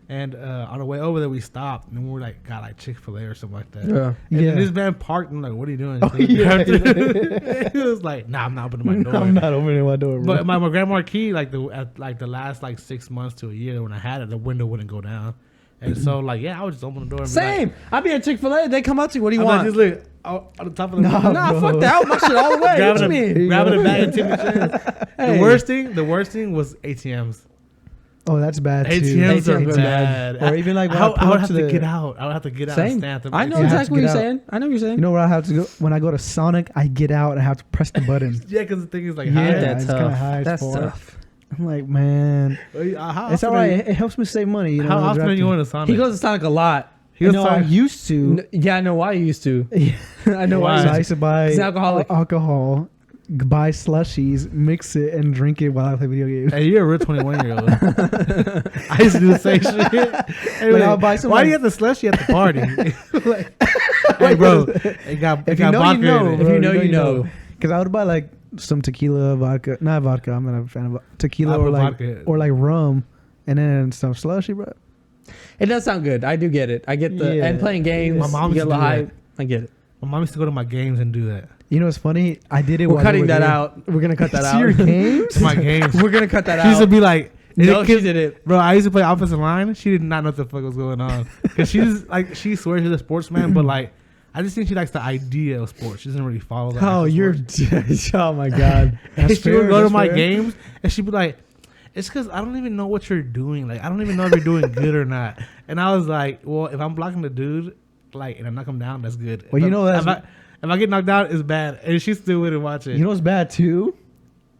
and on the way over there we stopped and we were like got like Chick-fil-A or something like that. yeah. And Yeah. then this man parked and I'm like, what are you doing? Oh, He was like, nah, I'm not opening my door. I'm not opening my door, bro. But my grandma key, like the last like 6 months to a year when I had it, the window wouldn't go down, and so like I would just open the door. And Same. I be at Chick-fil-A. They come up to you. What do Be you like, want? just look on the top of the Nah, window. Nah, bro. fuck that. I want my shit all the way. What you grabbing mean? grabbing a bag of Timmy Chips. Hey. The worst thing was ATMs. Oh, that's bad too. ATMs are ATMs bad. Or even like when I I would pull up have to to the- get out. I would have to get out and Same. stand at I know You have to exactly what get you're out. saying. I know what you're saying. You know where I have to go when I go to Sonic? I get out and I have to press the button. Yeah, because the thing is like, Yeah, high. That's it's kinda tough. high as That's far. tough. I'm like, man, How it's often all are right. you- It helps me save money. You know, How when I often drive are you to- going to Sonic? He goes to Sonic a lot. He goes No, to I Sonic. used to. Yeah, I know why you used to. I know Why? why. So I You used to buy He's alcoholic. alcohol, buy slushies, mix it, and drink it while I play video games. Hey, you're a real 21-year-old. I used to do the same shit. Hey, Like, wait, I'll buy some, why like- do you have the slushy at the party? Like, Hey, bro, it got If you got know, vodka you know. in it. If bro. you know, you know. Because I would buy like some tequila, vodka. Not vodka. I'm not a fan of tequila I or put like vodka. or like rum, and then some slushy, bro. It does sound good. I do get it. I get the Yeah. and playing games. My mom you get a used to little do hype. I get it. My mom used to go to my games and do that. You know what's funny? I did it. We're while they cutting were that there. out. We're gonna cut that To your out. games? To my games. We're gonna cut that She used to out. be like, No, she "Kid- did it. Bro, I used to play offensive line. She did not know what the fuck was going on. Because she's like, she swears she's a sportsman, but like, I just think she likes the idea of sports. She doesn't really follow that. Oh, you're. Oh my god. And That's she would fair, go to that's my fair. games and she'd be like, it's because I don't even know what you're doing. Like, I don't even know if you're doing good or not. And I was like, well, if I'm blocking the dude, like, and I knock him down, that's good. Well, you know that's- if I get knocked out, it's bad. And she still wouldn't watch it. You know what's bad too?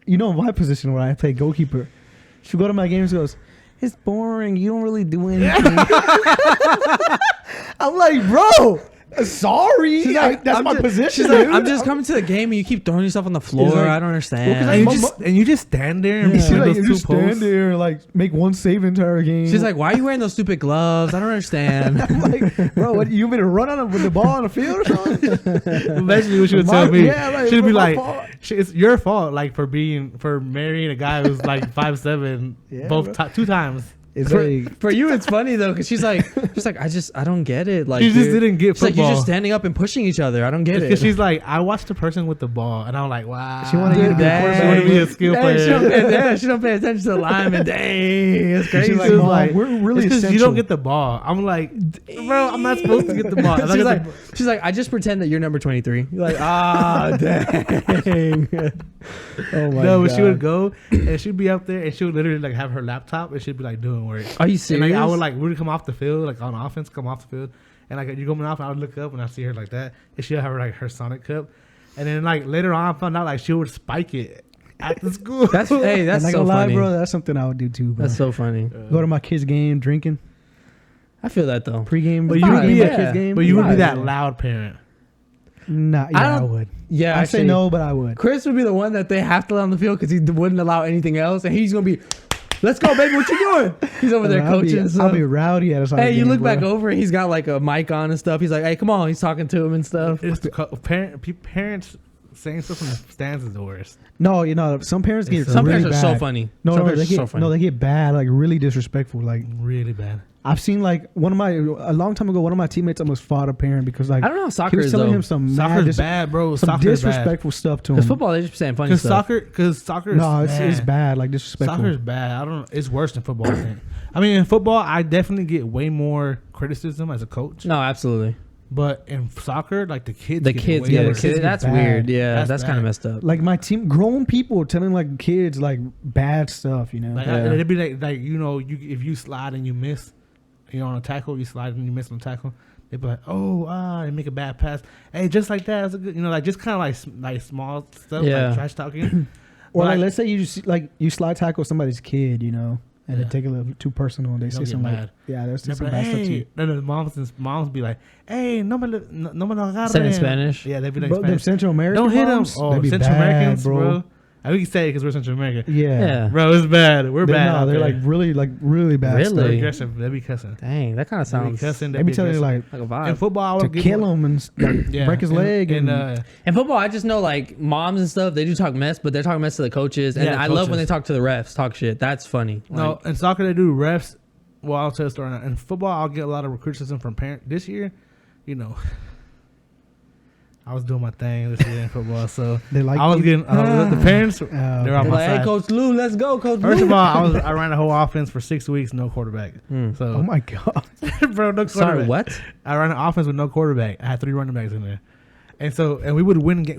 You know my position where I play goalkeeper. She go to my games and goes, "It's boring. You don't really do anything." I'm like, bro, sorry. She's like, that's I'm my just- position. She's like, dude. I'm just coming to the game and you keep throwing yourself on the floor. like- I don't understand. and, Well, you just stand there and She's between like, those you two just stand posts. there and like make one save the entire game. She's like, why are you wearing those stupid gloves? I don't understand. I'm like, bro, what, you want me to run on it with the ball on the field or something? Basically, what she would tell me, Yeah, like, she'd be my like, fault. "It's your fault, like for marrying a guy who's like 5'7", Yeah, both bro. 2 times." It's For, like, for you, it's funny though, because she's like, I don't get it. Like, She just dude. didn't get She's like, you're football. just standing up and pushing each other. I don't get Because it. she's like, I watched the person with the ball, and I'm like, wow. She wanted you to be a Dang. quarterback. She wanted to be a skill Dang, she don't player. pay, she don't pay attention to the lineman. Dang, it's crazy. She's like, She was Mom, like, we're really it's 'cause you essential. don't get the ball. I'm like, bro, I'm not supposed to get the ball. If I she's, get like, the- she's like, I just pretend that you're number 23. You're like, ah, dang. Oh my no, god. but she would go and she'd be up there and she would literally like have her laptop and she'd be like doing work. Are you And serious? like I would like really come off the field, like on offense, come off the field, and like you coming off, I would look up and I see her like that, and she'd have her like her Sonic cup, and then like later on I found out like she would spike it at the school. That's hey, that's I'm not so gonna lie, funny. bro. That's something I would do too, bro. That's so funny. Go to my kids' game, drinking I feel that though. pregame. But you would be pregame a- kids' game. but you would be Yeah. that loud parent. Nah, I yeah, I, don't- would. Yeah, I say actually, no, but I would. Chris would be the one that they have to let on the field because he wouldn't allow anything else, and he's gonna be, "Let's go, baby! What you doing?" He's over there I'll coaching. be, and I'll stuff. be rowdy at a soccer Hey, you game, look bro. back over, and he's got like a mic on and stuff. He's like, "Hey, come on!" He's talking to him and stuff. It's the parents saying stuff from the stands is the worst. No, you know, some parents get Some really parents are bad. so funny. No, Some no, parents they are get so funny. no, they get bad, like really disrespectful. Like Really bad. I've seen like a long time ago, one of my teammates almost fought a parent because like I don't know how he soccer was is telling though. him some mad Soccer's bad, bro. some Soccer's bad. disrespectful stuff to him. Because football, they just saying funny Because stuff. soccer is No, it's bad, like disrespectful. Soccer's bad. I don't. It's worse than football. I think. I mean, in football, I definitely get way more criticism as a coach. No, absolutely. But in soccer, like the kids, The get kids, way yeah, the worse. kids. get That's bad. weird. Yeah, That's that's kind bad. of messed up. Like my team, grown people telling like kids like bad stuff, you know. Like Yeah. it'd be like you know, if you slide and you miss, you're on a tackle, you slide and you miss on a tackle. They'd be like, oh, and make a bad pass. Hey, just like that, that's a good, you know, like just kind of like small stuff, Yeah. like trash talking. Or But like, I- let's say you just like you slide tackle somebody's kid, you know, and Yeah. they take it a little too personal. And they They'll say get something like, mad. yeah, there's They'll some be bad like, stuff to hey, you. then the moms be like, hey, no me lo agarren. Said in Spanish. Yeah, they'd be like But them Spanish. Central American Don't hit them. moms, Oh, they be Central bad, Americans, bro. We can say it because we're Central American. Yeah, Yeah. Bro, it's bad. We're bad. No, out they're there. like really bad. Really? stuff. They're aggressive. They be cussing. Dang, that kind of They be sounds cussing. They be telling you like like a in vibe. football, I to would give kill them- him and like, Yeah, break his leg and In football, I just know like moms and stuff. They do talk mess, but they're talking mess to the coaches, and Yeah, I love when they coaches. talk to the refs, talk shit. That's funny. No, in soccer they do refs. Well, I'll tell you a story now. In football, I'll get a lot of criticism from parents. This year, you know, I was doing my thing this year in football, so they like I was you. getting the parents. They're on They're my like, hey, side. Coach Lou, let's go, Coach First Lou. of all, I ran the whole offense for 6 weeks, no quarterback. Hmm. So, Oh my god, bro, no quarterback. Sorry, what? I ran an offense with no quarterback. I had 3 running backs in there, and we would win. We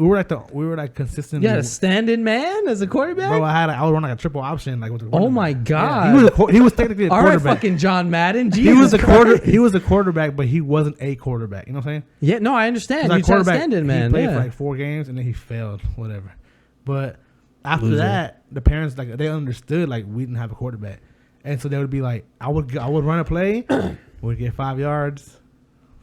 were like consistent. You had a stand-in man as a quarterback? Bro, I would run like a triple option, like with the Oh running my back. God. Yeah, he was technically a All right, quarterback. fucking John Madden. He was Jesus a Christ. He was a quarterback, but he wasn't a quarterback. You know what I'm saying? Yeah, no, I understand. He's You're like quarterback. stand-in man. He played Yeah. for like 4 games and then he failed, whatever. But after Loser. that, the parents like they understood like we didn't have a quarterback, and so they would be like, I would run a play, we'd get 5 yards,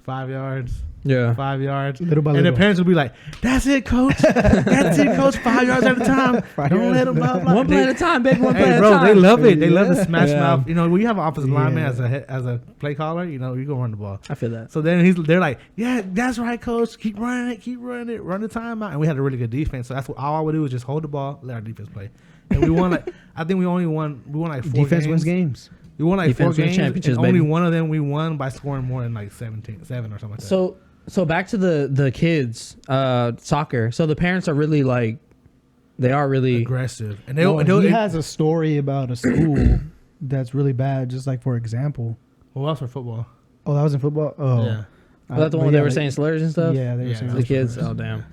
5 yards, Yeah. 5 yards. Little by And the little. parents would be like, "That's it, coach. That's it, coach. 5 yards at a time. 5 Don't yards let them blah blah." One play at a time, baby. One play Hey, at a bro, time. they love it. They love the Yeah. smash Yeah. mouth. You know, when you have an offensive lineman Yeah. as a play caller, you know, you go run the ball. I feel that. So then they're like, "Yeah, that's right, coach. Keep running it, run the timeout." And we had a really good defense, so that's what all I would do was just hold the ball, let our defense play, and we won like I think we won like 4 Defense games. wins games. We won like Defense 4 wins games, championships, and only baby. one of them we won by scoring more than like 7 or something like that. So back to the kids, soccer. So the parents are really like, they are really. aggressive, and He has a story about a school that's really bad. Just like for example. Who else for football? Oh, that was in football. Oh, Yeah, Was that the one where they were saying slurs and stuff? Yeah, they were Yeah, saying that The was kids. slurs. Oh damn.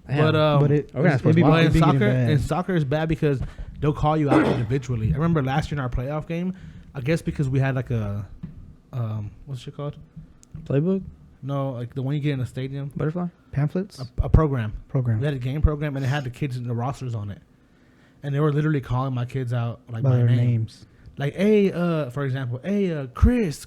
but but it, We're gonna it'd be, watch. But it'd in be getting soccer, bad. soccer is bad because they'll call you out individually. I remember last year in our playoff game, I guess because we had like a, what's it called? Playbook, No, like the one you get in the stadium, butterfly. Pamphlets a program. program We had a game program and it had the kids in the rosters on it, and they were literally calling my kids out like by by their name. names. Like, hey, for example, hey, Chris,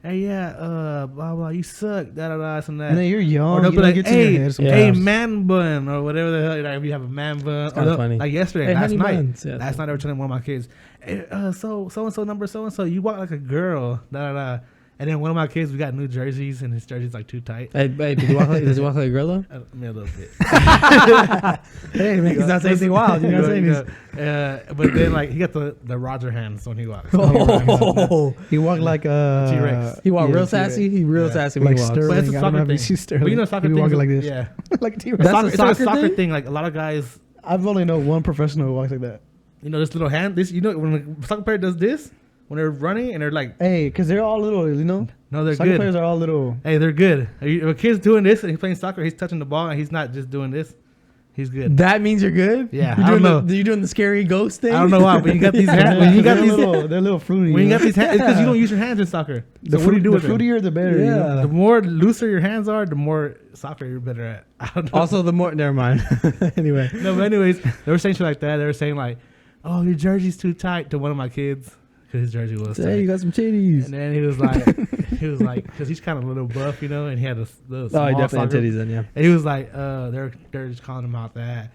hey, yeah, blah blah, you suck, da da da, and that. And then you're Or young. they'll You be don't like, get to your hey, head Yeah. sometimes. hey, man bun, or whatever the hell. Like, if you have a man bun, kinda or funny. like yesterday, Hey, last honey night, buns. Yeah. last night they were telling one of my kids, hey, so and so number so and so, you walk like a girl, da da da. And then one of my kids, we got new jerseys, and his jersey's like too tight. Hey, does he walk like a gorilla? I mean, a little bit. Hey, man, he's not saying anything wild. You're not saying this. But then like he got the Roger hands when he walks. Oh, He walked like a T-Rex. he walked yeah, real T-Rex. sassy. He real Yeah. sassy when Like he walks. Sterling. But it's a I don't soccer know if you thing. see Sterling. But you know, soccer He thing. walking like this. Yeah, like a T-Rex. That's soccer, a it's like soccer a soccer thing? thing. Like a lot of guys, I've only known one professional who walks like that. you know, this little hand. This, you know, when a soccer player does this, when they're running and they're like, Hey, because they're all little, you know? no, they're Soccer good. players are all little. Hey, they're good. If a kid's doing this and he's playing soccer, he's touching the ball and he's not just doing this. He's good. That means you're good. Yeah, you're I doing don't know. You doing the scary ghost thing? I don't know why, but you got these hands. When you got they're these, little, they're little fruity. when you got know? these hands, it's because you don't use your hands in soccer. the So what do you do the with them? fruitier, the better. You know? Yeah. The more looser your hands are, the more soccer you're better at. I don't know. Also, the more. Never mind. Anyway, No, but anyways, they were saying shit like that. They were saying like, "Oh, your jersey's too tight" to one of my kids because his jersey was hey, you tight. got some titties. And then he was like, because he's kind of a little buff, you know, and he had a little Oh, small he definitely soccer. had titties then, yeah. And he was like, they're just calling him out that,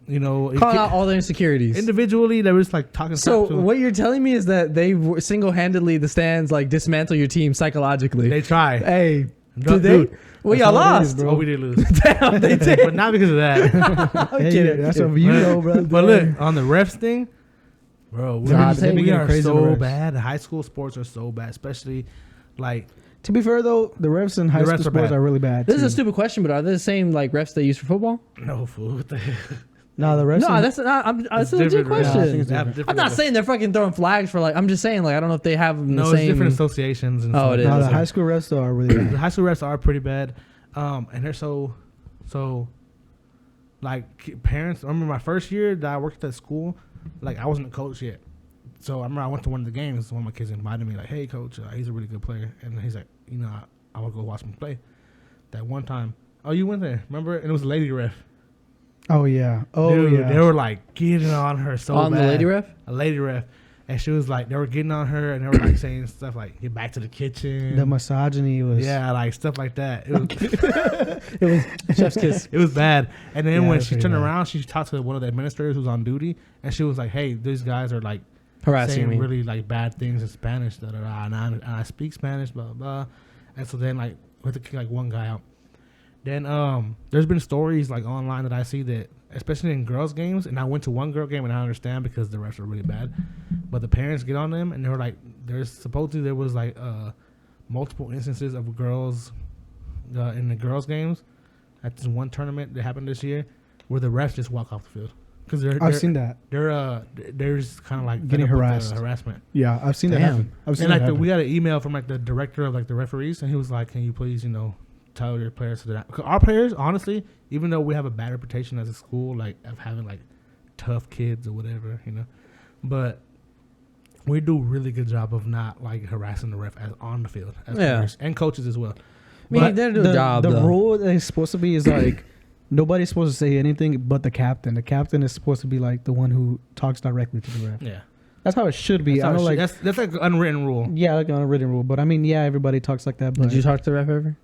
you know, Calling out all their insecurities. individually they were just like talking. So crap to him. what you're telling me is that they single-handedly the stands like dismantle your team psychologically. They try. Hey, No, did they? dude, Well, that's y'all all it is, lost. bro. Oh, we did lose, Damn, they did. but not because of that. I'm Hey, kidding. that's a view, though, bro. But look, on the refs thing, bro, God, they be we getting are crazy on the so refs. bad. High school sports are so bad, especially like To be fair, though, the refs in high The school refs are sports bad. are really bad. This is too. a stupid question, but are they the same like refs they use for football? no fool. What the hell? No, the refs. No, in- that's not. That's It's a legit different, right? Yeah, I question. think it's They have different. different I'm not levels. saying they're fucking throwing flags for like. I'm just saying like I don't know if they have them No, the it's same. different associations. And Oh, stuff. it is. no, the Okay. high school refs though are really The bad. high school refs are pretty bad, and they're so like parents. I remember my first year that I worked at school, like I wasn't a coach yet. So I remember I went to one of the games. One of my kids invited me, like, "Hey, coach, he's a really good player," and he's like, "You know, I want to go watch him play." That one time, oh, you went there, remember? And it was a lady ref. Oh yeah. Oh Dude, yeah. they were like getting on her so on bad. the lady ref. A lady ref, and she was like, they were getting on her, and they were like saying stuff like, "Get back to the kitchen." The misogyny was. Yeah, like stuff like that. It was, It was chef's kiss. it was bad. And then Yeah, when that's she pretty turned bad. around, she talked to one of the administrators who's on duty, and she was like, "Hey, these guys are like Harassing saying me. really like bad things in Spanish, da da da." And I speak Spanish, blah blah blah. And so then like we had to kick like one guy out. Then there's been stories like online that I see that, especially in girls' games, and I went to one girl game and I understand because the refs are really bad, but the parents get on them and they were like, there's supposedly there was like multiple instances of girls in the girls' games at this one tournament that happened this year where the refs just walk off the field because I've seen that. they're just kind of like Getting fed up with the harassed. harassment. Yeah, I've seen that Damn. happen. I've seen And that like happen. we got an email from like the director of like the referees, and he was like, "Can you please, you know, tell your players to that?" 'Cause our players, honestly, even though we have a bad reputation as a school, like of having like tough kids or whatever, you know, but we do a really good job of not like harassing the ref as on the field, as Yeah. players and coaches as well. I mean, But they're doing the a job. the though. rule that is supposed to be is like nobody's supposed to say anything but the captain. The captain is supposed to be like the one who talks directly to the ref. Yeah, That's how it should be. that's, I how it know, should- like that's like an unwritten rule. yeah, like an unwritten rule. But I mean, yeah, everybody talks like that. But Did you talk to the ref ever?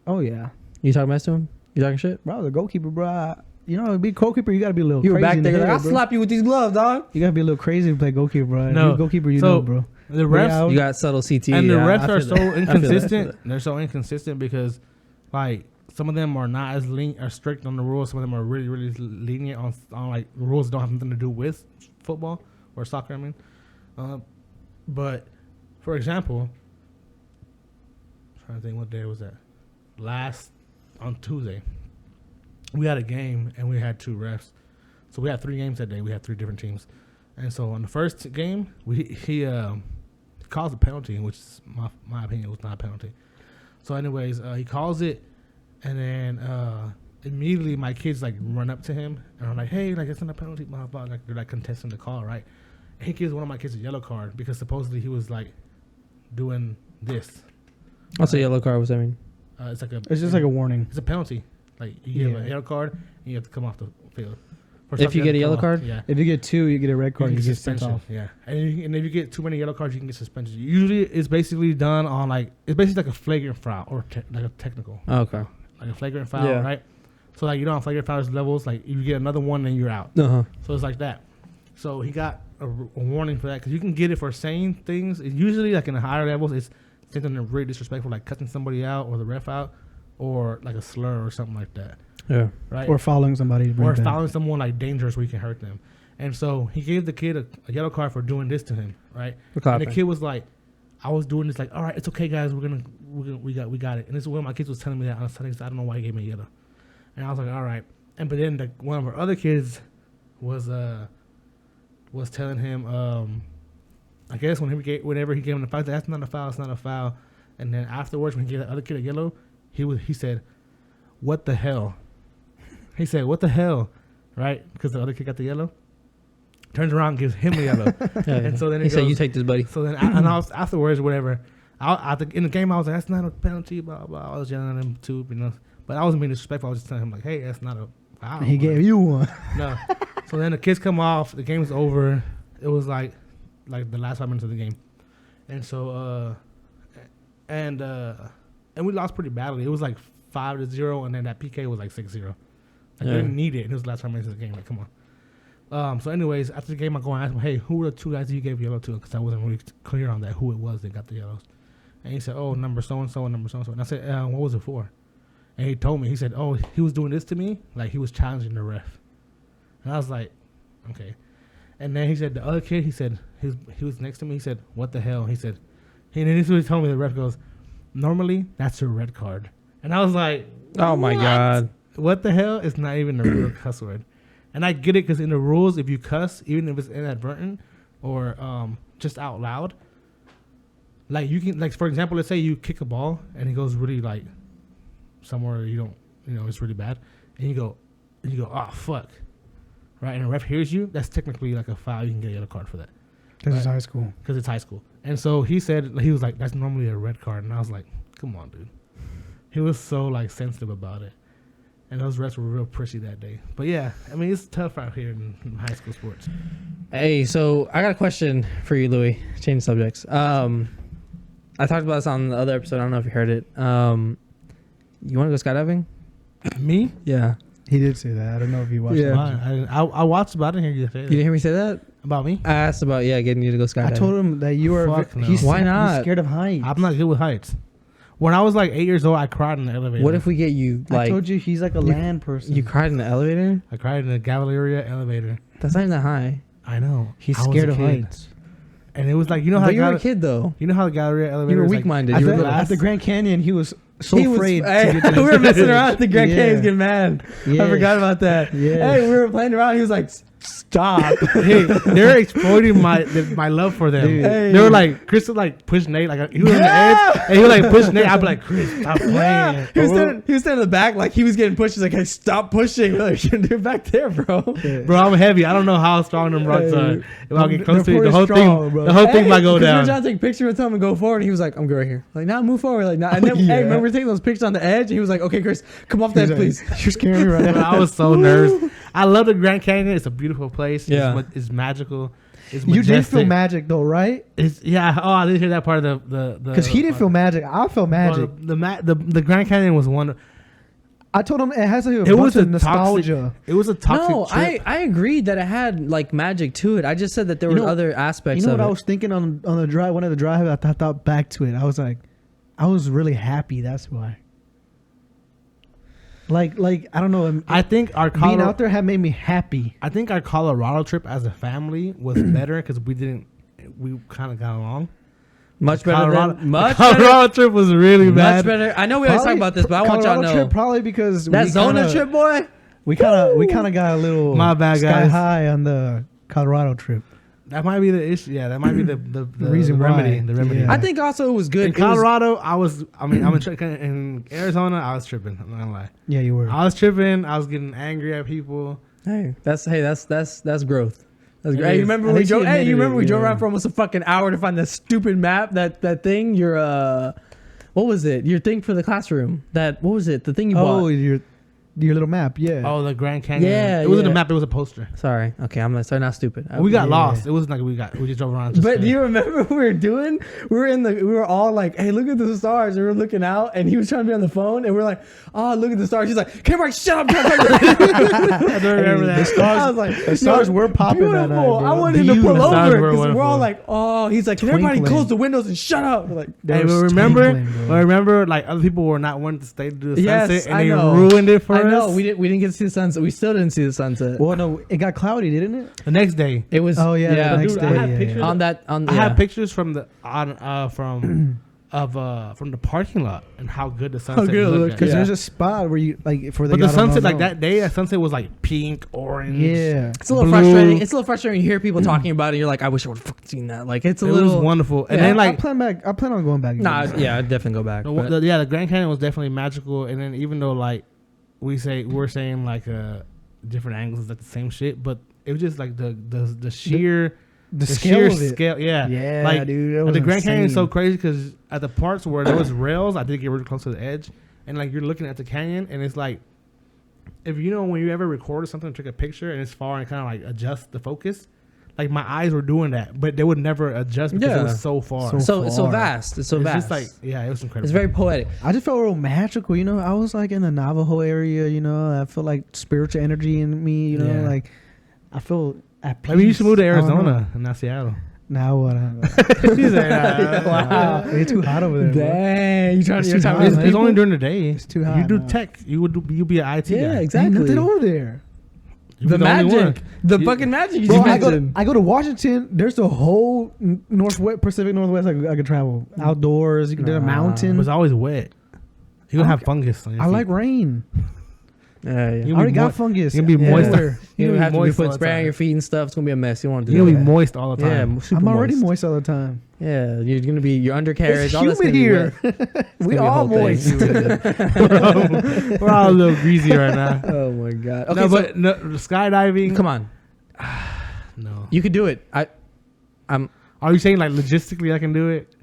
Oh yeah, You talking mess to him? You talking shit? bro. The goalkeeper, bro. You know, to be goalkeeper, you gotta be a little. You were crazy back in the there. Like, head, I'll bro. slap you with these gloves, dog. You gotta be a little crazy to play goalkeeper, bro. No. If you're goalkeeper, you So, know, bro. The refs Yeah, You got subtle CT. and the yeah, refs I are feel so that. I feel that. inconsistent. They're so inconsistent because, like, some of them are not as strict on the rules. Some of them are really, really lenient on like rules that don't have nothing to do with football or soccer. I mean, but for example, I'm trying to think what day was that? On Tuesday, we had a game and we had 2 refs. So we had 3 games that day. We had 3 different teams, and so on the first game, he calls a penalty, which is my opinion was not a penalty. So anyways, he calls it, and then immediately my kids like run up to him and I'm like, hey, like it's not a penalty, blah blah. Like they're like contesting the call, right? And he gives one of my kids a yellow card because supposedly he was like doing this. What's a yellow card? What's that mean? It's just like a warning. It's a penalty. Like you give Yeah. a yellow card and you have to come off the field. For If something you get a to come yellow off, card? yeah. If you get 2, you get a red card. You You get get sent suspension, off. yeah. And if you get too many yellow cards, you can get suspension. Usually, it's basically done on it's basically like a flagrant foul or like a technical, Oh, okay. like a flagrant foul, Yeah. right? So like you know, on flagrant foul levels, like you get another one and you're out. Uh huh. So it's like that. So he got a warning for that because you can get it for saying things. It's usually like in the higher levels, it's something that's really disrespectful, like cutting somebody out or the ref out, or like a slur or something like that, Yeah. right? Or following somebody. Or right there. fouling someone like dangerous where you can hurt them. And so he gave the kid a yellow card for doing this to him, right? And the kid was like, I was doing this like, all right, it's okay, guys, we got it. And this is one of my kids was telling me that. I was telling him, I don't know why he gave me a yellow. And I was like, all right. And but then one of our other kids was telling him, I guess whenever he gave him the foul, that's not a foul, it's not a foul. And then afterwards, when he gave the other kid a yellow, he said, what the hell? He said, what the hell? Right? Because the other kid got the yellow. Turns around and gives him a yellow. And so then he he said, goes, "You take this, buddy." So then and I was, afterwards, whatever, in the game, I was like, that's not a penalty, blah, blah. I was yelling at him too, you know. But I wasn't being disrespectful. I was just telling him, like, hey, that's not a foul. He gave you one. No. So then the kids come off. The game's over. It was like the last 5 minutes of the game. And so, and we lost pretty badly. It was like 5-0, and then that PK was like 6-0. Like, they didn't need it. It was the last 5 minutes of the game. Like, come on. So anyways, after the game, I go and ask him, hey, who were the 2 guys that you gave yellow to? Because I wasn't really clear on that, who it was that got the yellows. And he said, oh, number so-and-so and number so-and-so. And I said, what was it for? And he told me, he said, oh, he was doing this to me. Like, he was challenging the ref. And I was like, okay. And then he said, the other kid, he said, he was next to me. He said, what the hell? He said, and then this is what he told me. The ref goes, normally, that's a red card. And I was like, Oh my what? god. What the hell? It's not even a real cuss word. And I get it because in the rules, if you cuss, even if it's inadvertent or just out loud, like you can, like for example, let's say you kick a ball and it goes really like somewhere you don't, it's really bad, and you go, oh fuck, right? And the ref hears you. That's technically like a foul. You can get a yellow card for that Because it's high school. because it's high school. And so he was like, that's normally a red card, and I was like, come on, dude. He was so like sensitive about it. And those refs were real prissy that day. But yeah, I mean, it's tough out here in high school sports. Hey, so I got a question for you, Louis. Change subjects. I talked about this on the other episode. I don't know if you heard it. You want to go skydiving? Me? Yeah. He did say that. I don't know if you watched Yeah. it. I watched about it here. You say You that. didn't hear me say that? About me? I asked about getting you to go skydiving. I told him that you are. Fuck no. Why not? He's scared of heights. I'm not good with heights. When I was like 8 years old, I cried in the elevator. What if we get you I like told you he's like a land person. you cried in the elevator? I cried in the Galleria elevator? That's not even that high. I know. He's I was scared a of kid. heights. And it was like, you know how But you were a Gal- kid though. you know how the Galleria elevator You were is, like, weak-minded. At You the, were little. at the Grand Canyon, he was so He was- afraid Hey, to get to we were messing around at the Grand Yeah. Canyon getting mad. Yeah. I forgot about that. Yeah. Hey, we were playing around. He was like, "Stop!" Hey, they're exploiting my love for them. Dude. Hey. They were like, Chris would like push Nate, like he was on the edge, and he would like push Nate. I'd be like, Chris, stop playing. Yeah. He was standing in the back like he was getting pushed. He's like, "Hey, stop pushing!" We're like, "You're doing back there, bro." Bro, I'm heavy. I don't know how strong them rocks are. If I get close to you, They're the whole pretty strong, thing, bro. the whole thing might go We were down. trying to take a picture with him and go forward, and he was like, "I'm good right here." Like, now move forward. Like, now. And then, Yeah. hey, remember we were taking those pictures on the edge? And he was like, "Okay, Chris, come off the edge, please." You're scaring me right But now. I was so nervous. I love the Grand Canyon. It's a beautiful beautiful place. Yeah. It's magical. It's You majestic. did feel magic though, right? It's, yeah. Oh, I didn't hear that part of the Because he didn't feel magic. I felt magic. The Grand Canyon was wonderful. I told him it has to do with It was a a nostalgia. It was a toxic No, trip. I agreed that it had like magic to it. I just said that there You was know- other aspects You know of what I it. was thinking on the drive? One of the drive, I thought back to it. I was like, I was really happy. That's why. Like I don't know. I think our being Colorado, out there had made me happy. I think our Colorado trip as a family was better because we kind of got along. Much better than much Colorado better. trip was really Much bad. better. I know we always talk Probably about this, but I want y'all to Colorado know trip probably because that we Zona kinda- trip, boy. We kind of got a little My bad, sky guys. high on the Colorado trip. That might be the issue. Yeah, that might be the reason remedy. why. The remedy. Yeah. I think also it was good. In Colorado, I'm in Arizona. I was tripping. I'm not gonna lie. Yeah, you were. I was tripping. I was getting angry at people. That's growth. That's It great. Hey, you is. remember At when we least he drove? Hey, admitted you remember it, we drove yeah. around for almost a fucking hour to find that stupid map? That thing. What was it? Your thing for the classroom. What was it? The thing you Oh, bought. your little map. Yeah. Oh, the Grand Canyon. Yeah, it wasn't yeah. a map. It was a poster. Sorry. Okay, I'm sorry. Not stupid. We got yeah. lost. It wasn't like we just drove around. Just But do you remember what we were doing? We were all like, "Hey, look at the stars." And we were looking out, and he was trying to be on the phone, and we're like, "Oh, look at the stars." He's like, "Cameron, shut up!" I don't remember the that. stars- I was like, the stars "Yo, were popping that night, beautiful." bro. I wanted him to pull Beautiful. Stars over were because we're all wonderful. like, "Oh," he's like, "Can everybody Twinkling. close the windows and shut up?" We're like, Hey, There but was remember, twinkling, bro. like other people were not wanting to stay to do the Yes, sunset, and I they know. ruined it for I us. know we didn't get to see the sunset. We still didn't see the sunset. Well, no, it got cloudy, didn't it? The next day, It was Oh, yeah, the next Dude, day. I had yeah, pictures. yeah. on I yeah. have pictures from the from the parking lot and how good the sunset good it looked. looked. at. Because Yeah. there's a spot where you like for the. But the y'all don't sunset, like know. that day, that sunset was like pink, orange. Yeah. It's a little blue. frustrating. It's a little frustrating. You hear people talking about it. You're like, I wish I would have fucking seen that. Like, it's a it little was wonderful. And Yeah. then I like, plan on going back. Nah, again. yeah, I'd definitely go back. but- the Grand Canyon was definitely magical. And then even though like we're saying like different angles is like the same shit, but it was just like the sheer the sheer scale of it. scale. Yeah, Yeah, like, dude. That And was the Grand Canyon is so insane. crazy because at the parts where there was rails, I did get really close to the edge, and like you're looking at the canyon, and it's like, if you know when you ever recorded something, took a picture, and it's far and kind of like adjust the focus, like my eyes were doing that, but they would never adjust because Yeah. it was so far. So It's so far. vast. It's so it's vast. just like it was incredible. It's very poetic. I just felt real magical, you know. I was like in the Navajo area, you know. I felt like spiritual energy in me, you know. Yeah. Like I feel at peace. Maybe you should move to I don't know. Arizona and not Seattle. Now what? She's like, Wow. It's too hot over there. bro. Dang, you trying It's you're too trying hot, to it's, man. it's only during the day. It's too You hot do now. tech. You be an IT Yeah, guy. Ain't exactly. nothing over there. You The be only one. magic, the You- fucking magic you Bro, just I mentioned. go to Washington. There's a whole northwest, Pacific Northwest. I could travel outdoors. You can do a Nah. It mountain. was always wet. You're gonna I have don't- fungus on your I feet. like rain. Yeah, You I gonna already be got mo- fungus. you're gonna be Yeah. moist. everywhere. You gonna have to be moist all putting the spray on time. your feet and stuff. It's gonna be a mess. You don't want to do You're gonna that. be moist all the Yeah, time. super I'm already moist all the time. Yeah, you're gonna be your undercarriage. It's all that's humid gonna be here. wet. We gonna be a all whole thing. moist. We're all a little greasy right now. Oh my god. Okay, No, so but no, skydiving. come on, No. you could do it. I'm. Are you saying like logistically I can do it?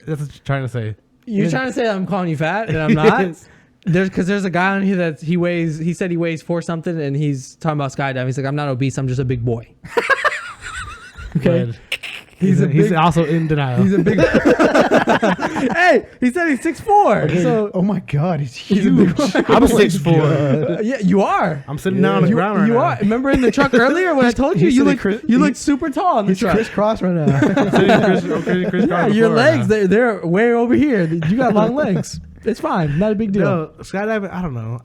That's what you're trying to say. You're trying to say that I'm calling you fat and I'm not. There's a guy on here that he said he weighs 4 something and he's talking about skydiving. He's like, I'm not obese, I'm just a big boy. Okay. But He's he's also in denial. He's a big Hey, he said he's 6'4". So Oh my god, it's he's a huge. big boy. I'm 6'4". Yeah, you are. I'm sitting down on the You, ground right you now. are. Remember in the truck earlier when I told you he's you sitting look you look super tall in the He's truck. crisscross right now. I'm sitting Chris Yeah, on the your floor right legs now. they're way over here. You got long legs. It's fine. Not a big deal. No, skydiving. I don't know.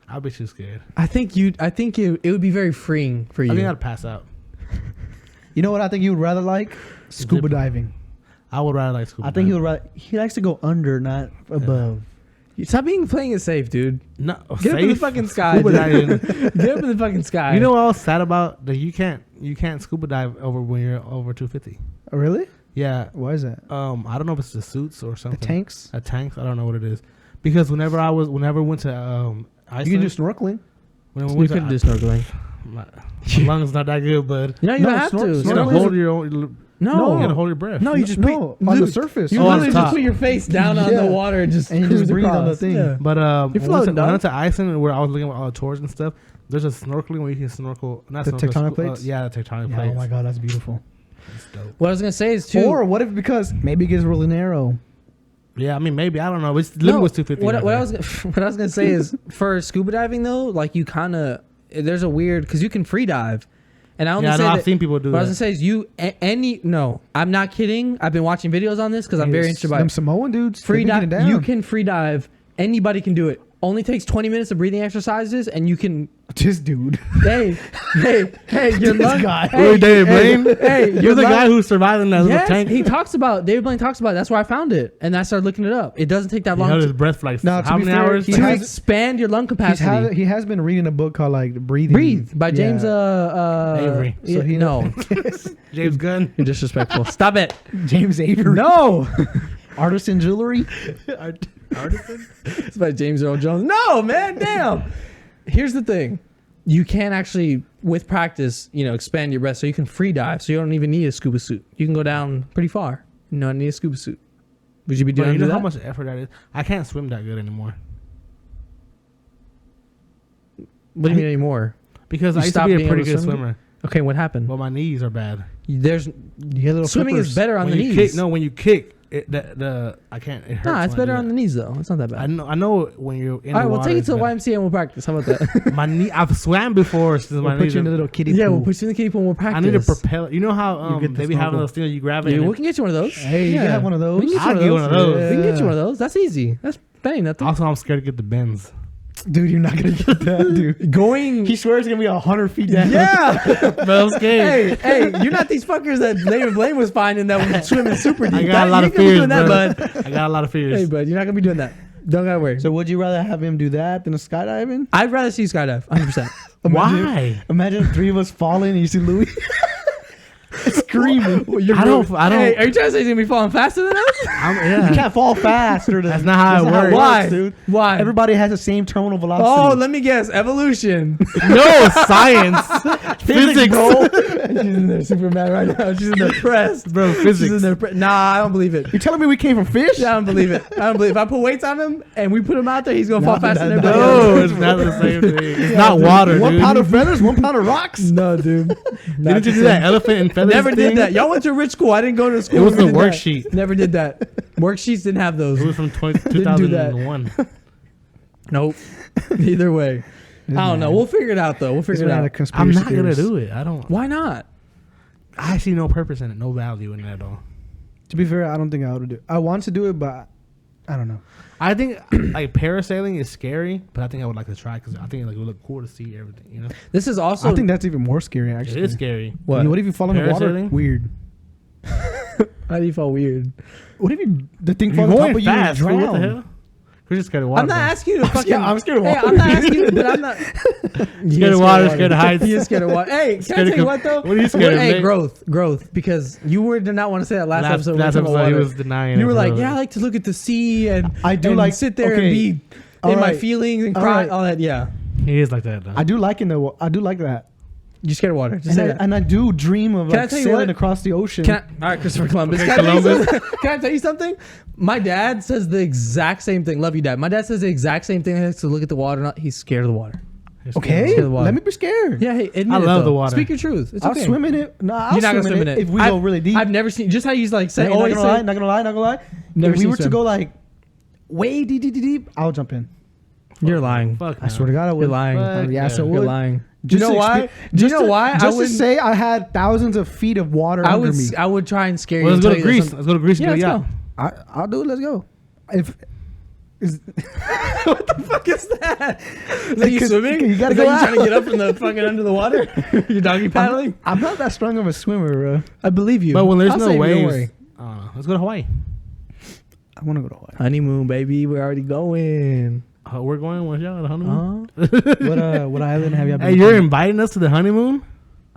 I'll be too scared. I think it would be very freeing for you. I think I'd pass out. You know what I think you would rather like? Scuba Zip. diving. I would rather like scuba. I think he diving. would rather. He likes to go under, not above. Stop playing it safe, dude. No, Get up in the safe? fucking sky. Scuba dude. diving. Get up in the fucking sky. You know what I was sad about? That you can't scuba dive over when you're over 250. Oh, really? Yeah. Why is that? I don't know if it's the suits or The something. tanks. Tanks. I don't know what it is. Because whenever I went to Iceland, You can do snorkeling. We could do snorkeling. My lungs not that good, but You know, you No, don't have to. you gotta snorkeling hold your own. No. You gotta hold your breath. No, you just no, put, on the surface. You Oh, on literally the just top. put your face down on the Yeah. water and just And you just cruise breathe on the across. thing. Yeah. But You're floating, when I dog. went to Iceland, where I was looking at all the tours and stuff, there's a snorkeling where you can snorkel. Not The snorkel, tectonic plates? yeah, the tectonic Yeah, plates. oh my god, that's beautiful. It's dope. What I was gonna say is too. Or what if because maybe it gets really narrow? Yeah, I mean maybe I don't know. It's the limit was 250. What, right what I there. was what I was gonna say is for scuba diving though, like you kind of there's a weird because you can free dive, and I only Yeah, I say know, I've that, seen people do what I was that. gonna say is no, I'm not kidding. I've been watching videos on this because I'm very interested by them it. Samoan dudes. Free they be getting dive. down. You can free dive. Anybody can do it. Only takes 20 minutes of breathing exercises, and you can. This dude. Hey, your This lung. guy. Hey, Wait, David Blaine? hey, You're your the lung- guy who survived in that little Yes, tank. he talks about. David Blaine talks about it. That's where I found it, and I started looking it up. It doesn't take that He long held to, his breath for like No, to how be many fair, hours? he to has- expand your lung capacity. He has been reading a book called like Breathing. Breathe by James Avery. So he no, James Gunn. you're disrespectful. Stop it. James Avery. No, Artisan Jewelry. Artisan? it's by James Earl Jones. No, man, damn. Here's the thing. You can actually, with practice, expand your breath so you can free dive. So you don't even need a scuba suit. You can go down pretty far. You don't need a scuba suit. Would you be But doing you know that? how much effort that is? I can't swim that good anymore. What do you mean anymore? Because You I used to stopped be a being pretty able to good swim? swimmer. Okay, what happened? But my knees are bad. There's You get little swimming is flippers. better on when the you knees. kick, no, when you kick, the I can't. It hurts. Nah, it's when I better do on the that. knees though. It's not that bad. I know when you're in All right, the we'll water. take it to the it's YMCA and we'll practice. How about that? better. My knee. I've swam before. Since my We'll put knees you in a are- little kiddie Yeah, pool. we'll put you in the kiddie pool and we'll practice. I need a propeller. You know how You get the they be having snorkel. those things you grab it. Yeah, and we can get you one of those. Hey, you can have one of those. We can get I'll you get one of those. We can get you Yeah. one of those. That's easy. That ain't nothing. Also, I'm scared to get the bends. Dude, you're not gonna get that, dude. Going. He swears it's gonna be 100 feet down. Yeah. But I'm scared. hey, you're not these fuckers that David Blaine was finding that was swimming super deep. I got a lot You of ain't gonna be fears, doing that, bro. bud. I got a lot of fears. Hey, bud, you're not gonna be doing that. Don't gotta worry. So would you rather have him do that than a skydiving? I'd rather see you skydive, 100%. Why? Imagine 3 of us falling and you see Louis screaming. I don't. Hey, are you trying to say he's gonna be falling faster than us? Yeah. You can't fall faster. That's not how it works. Why? dude. Why? Everybody has the same terminal velocity. Oh, let me guess. Evolution. No science. Physics, bro. She's in there super mad right now. She's in there pressed. bro. She's in Physics. there nah, I don't believe it. You're telling me we came from fish? Yeah, I don't believe it. I don't believe it. If I put weights on him and we put him out there, he's gonna No, fall faster no, than no. everybody No, else. it's not the same thing. It's not water, One dude. pound of feathers, 1 pound of rocks. No, dude. Didn't you do that elephant and feathers Never thing? did that. Y'all went to a rich school. I didn't go to school. It was where we the did that. worksheet. Never did that. Worksheets didn't have those. It was from do that. 2001. Nope. Either way. I don't know. We'll figure it out though. We'll figure it out. I'm not gonna do it. I don't. Why not? I see no purpose in it. No value in it at all. To be fair, I don't think I would do it. I want to do it, but I don't know. I think like parasailing is scary, but I think I would like to try because I think like it would look cool to see everything. You know, This is also I think that's even more scary, actually. it is scary. what? What if you fall in the water? Parasailing? Weird. How do you feel weird? What if the thing You're falls on top going of you and fast. you What the drown? hell? We're just scared of water. I'm not bro. asking you to fucking. I'm scared of Hey, water. I'm not asking you, but I'm not. Scared of water, scared of heights. He is scared of water. Hey, can Scared I of tell you com- what though? What are you scared of, Hey, Nick? growth, because you did not want to say that last episode. when we Last talked about episode, he water. was denying. You it, were bro. like, yeah, I like to look at the sea and I do and like- sit there okay. and be All in my right. feelings and All cry, right. all that. Yeah, He is like that. Though. I do like I do like that. you scared of water. Just say that. And I do dream of Can I like tell you sailing what? across the ocean. Can I, all right, Christopher Columbus. Okay, Can, I tell you Columbus. something? Can I tell you something? My dad says the exact same thing. Love you, Dad. My dad says the exact same thing. He has to look at the water. Not, he's scared of the water. He's Okay, Scared of the water. let me be scared. Yeah, hey, admit I it, love though. the water. Speak your truth. It's I'll okay. swim in it. No, I'll You're not gonna swim swim in it. if we go really deep. I've never seen. Just how you like say. Hey, not Always gonna say. lie, not gonna lie. Never if we seen were to swim. go like way deep, I'll jump in. You're lying. Fuck. I swear to God, I would. You're lying. Fuck Yes, yeah. I You're would. lying. Do you Just know to why? expe- Do you just know to- why? Just I to would say, I had thousands of feet of water I under would. me. I would try and scare Well, you. let's go and to tell you Greece. there's Let's go to Greece. some- and Yeah, go let's yacht. go. I'll do it. Let's go. If What the fuck is that? Is that you 'Cause swimming? you gotta Is go that you trying to out. get up from the fucking under the water? You're doggy paddling. I'm not that strong of a swimmer, bro. I believe you. But when there's I'll no save you, don't waves, worry. I don't know. Let's go to Hawaii. I want to go to Hawaii. Honeymoon, baby. We're already going. We're going with y'all on the honeymoon. What island have you been? Hey, you're inviting us to the honeymoon?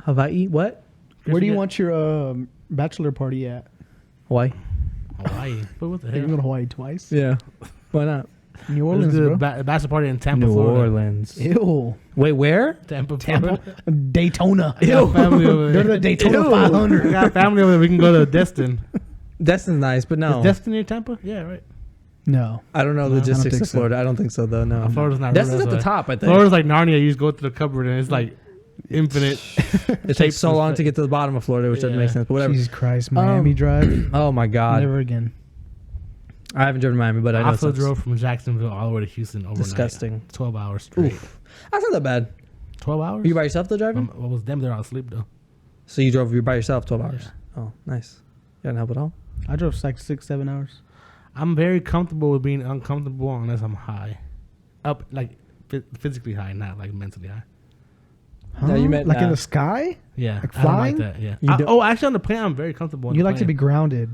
Hawaii? What? Where do you want your bachelor party at? Hawaii. Hawaii? But what the You're hell? going to Hawaii twice. Yeah. Why not? New Orleans, Let's do bro. a bachelor party in Tampa, New Florida. Orleans. Ew. Wait, where? Tampa, Tampa. Florida. Daytona. I got family over Go there. to the Daytona Ew. 500. I got family over there. We can go to Destin. Destin's nice, but no. Is Destin near Tampa? Yeah, right. No. I don't know No, I don't logistics think of so. Florida. I don't think so, though. No. Florida's not. Destin's really at the that way. top, I think. Florida's like Narnia. You just go to the cupboard and it's like infinite. It takes so long to get to the bottom of Florida, which doesn't make Yeah. sense. But whatever. Jesus Christ. Miami Drive. Oh my God. Never again. I haven't driven to Miami, but I I know also it's drove from Jacksonville all the way to Houston overnight. disgusting. 12 hours straight. That's not that bad. 12 hours? Were you by yourself though driving? What was them there all asleep though? So you drove. You by yourself 12 hours. Oh, nice. You didn't help at all. I drove like 6-7 hours. I'm very comfortable with being uncomfortable unless I'm high. Up, like physically high, not like mentally high. Huh? No, you meant, like in the sky? Yeah, Like I don't flying? like that. Yeah. You don't- Oh, actually, on the plane, I'm very comfortable. On You the like to be plane. grounded.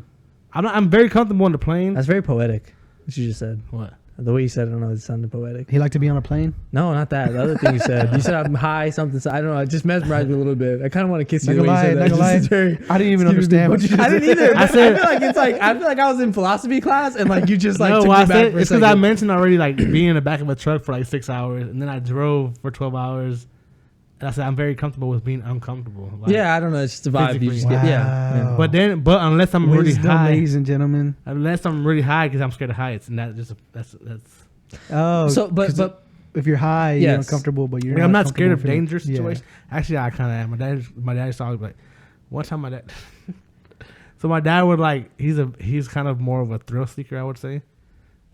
I'm very comfortable on the plane. That's very poetic. What you just said. What? The way you said it, I don't know. It sounded poetic. He like to be on a plane. No, not that. The other thing you said. You said I'm high something. So I don't know. It just mesmerized me a little bit. I kind of want to kiss you. Not The way gonna you said lie, that. not gonna It's just very- I didn't even Excuse me, understand what you just I didn't said. either. I I said- feel like it's like I feel like I was in philosophy class and like you just like no, took well, me I back said for a it's because I second. mentioned already like being in the back of a truck for like 6 hours, and then I drove for 12 hours. And I said I'm very comfortable with being uncomfortable. Like, Yeah, I don't know. It's just a vibe. You just physically. get, yeah. But unless I'm really Wisdom, high, ladies and gentlemen. unless I'm really high because I'm scared of heights, and that's. Oh, So, but 'cause if you're high, you're Yes. uncomfortable, but I you're mean, I'm not scared of comfortable if dangerous you're- situations. Actually, I kind of am. My dad used to always be like, one time my dad. So my dad would like he's kind of more of a thrill seeker, I would say.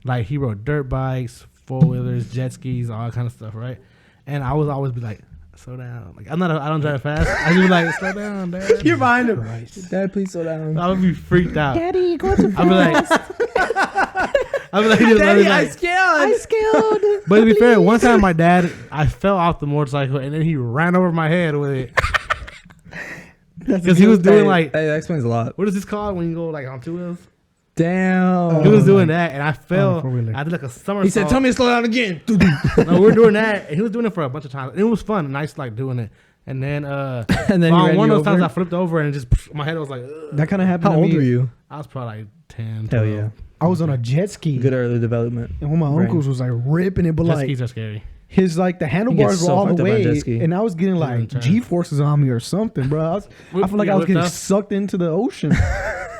Like he rode dirt bikes, 4-wheelers, jet skis, all that kind of stuff, right? And I would always be like, slow down. Like I don't drive fast. I just be like, slow down, Dad. You're behind him. Christ. Dad, please slow down. I would be freaked out. Daddy, go too I'd be like, I'd be like, just let me, Daddy, I like scared. scared. but to be fair, one time my dad, I fell off the motorcycle and then he ran over my head with it because he was doing like, Hey, that explains a lot. what is this called when you go like on 2 wheels? Damn. He was doing that and I fell. 4-wheeler. I did like a somersault. He said, "Tell me to slow down again." No, we're doing that. And he was doing it for a bunch of times. And it was fun, nice like doing it. And then, And then you on ran one you of those times over? I flipped over and just my head was like, ugh. That kind of happened How to old me. were you? I was probably like 10. Hell 12. yeah. I was on a jet ski. Good early development. And one of my Brain. uncles was like ripping it, but Jet like skis are scary. his like the handlebars were so all fucked the up on a jet way, ski. and I was getting like turn. G forces on me or something, bro. I feel like I was getting sucked into the ocean.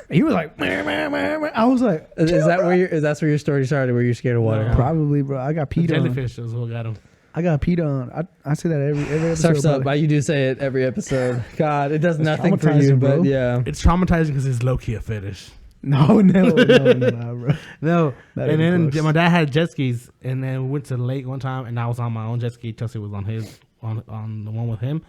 And he was like, meh, meh, meh, meh. I was like, Is that where that's where your story started? Where you're scared of water? No. probably, bro. I got The peed on. jellyfish is what got him. I got peed on. I say that every episode. Surfs up, bro. but you do say it every episode. God, it does It's nothing for you, traumatizing, bro. but yeah. It's traumatizing because it's low key a fetish. No, bro. No, Not and even then close. my dad had jet skis, and then we went to the lake one time, and I was on my own jet ski. Chelsea was on his on the one with him,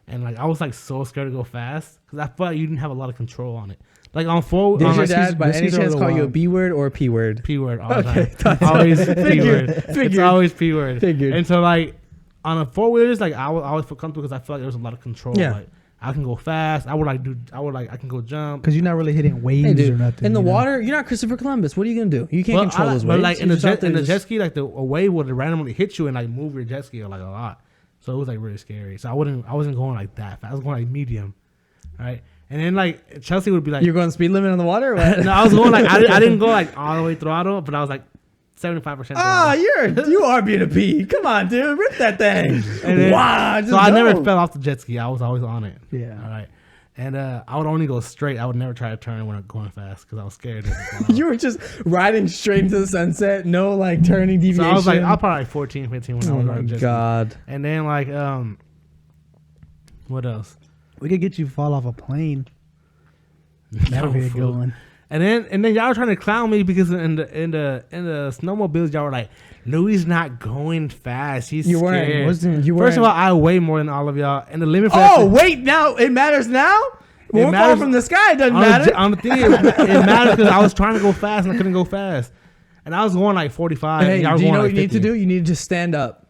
and like I was like so scared to go fast because I felt like you didn't have a lot of control on it. Like on four, Did on your like dad by jet any skis are chance a call you a wild. B word or a P word? P word all the Okay, time. Always P Figured, word. It's figured. always P word. Figured. And so like on a 4-wheelers, like I would always feel comfortable because I feel like there was a lot of control. Yeah. Like I can go fast. I can go jump. Because you're not really hitting waves Hey, or dude, nothing. in the you know? water, you're not Christopher Columbus. What are you gonna do? You can't control those waves. But like in You're the just out jet there in the just- jet ski, like a wave would randomly hit you and like move your jet ski like a lot. So it was like really scary. So I wasn't going like that fast. I was going like medium, right? And then like Chelsea would be like, You're going speed limit on the water? Or what? no, I was going like I didn't go like all the way throttle, but I was like 75%. Ah, you are being a P. Come on, dude, rip that thing. And then- Wow, just so I never go. fell off the jet ski. I was always on it. Yeah. All right. And I would only go straight. I would never try to turn when I'm going fast because I was scared. You were just riding straight into the sunset, no like turning so deviation. I was like, I was probably like 14, 15 when I oh was my riding jet ski. god. And then like what else? We could get you to fall off a plane. That'll be a fool. good one. And then y'all were trying to clown me because in the snowmobiles y'all were like, Louis not going fast. He's You scared. weren't. Wasn't You First of weren't- all, I weigh more than all of y'all, and the limit for Oh that wait, now it matters now. When we're falling matters- from the sky, it doesn't on the, matter. on the thing, it matters because I was trying to go fast and I couldn't go fast, and I was going like 45. Hey, and y'all were do you going know what like you need to 50. do? You need to just stand up.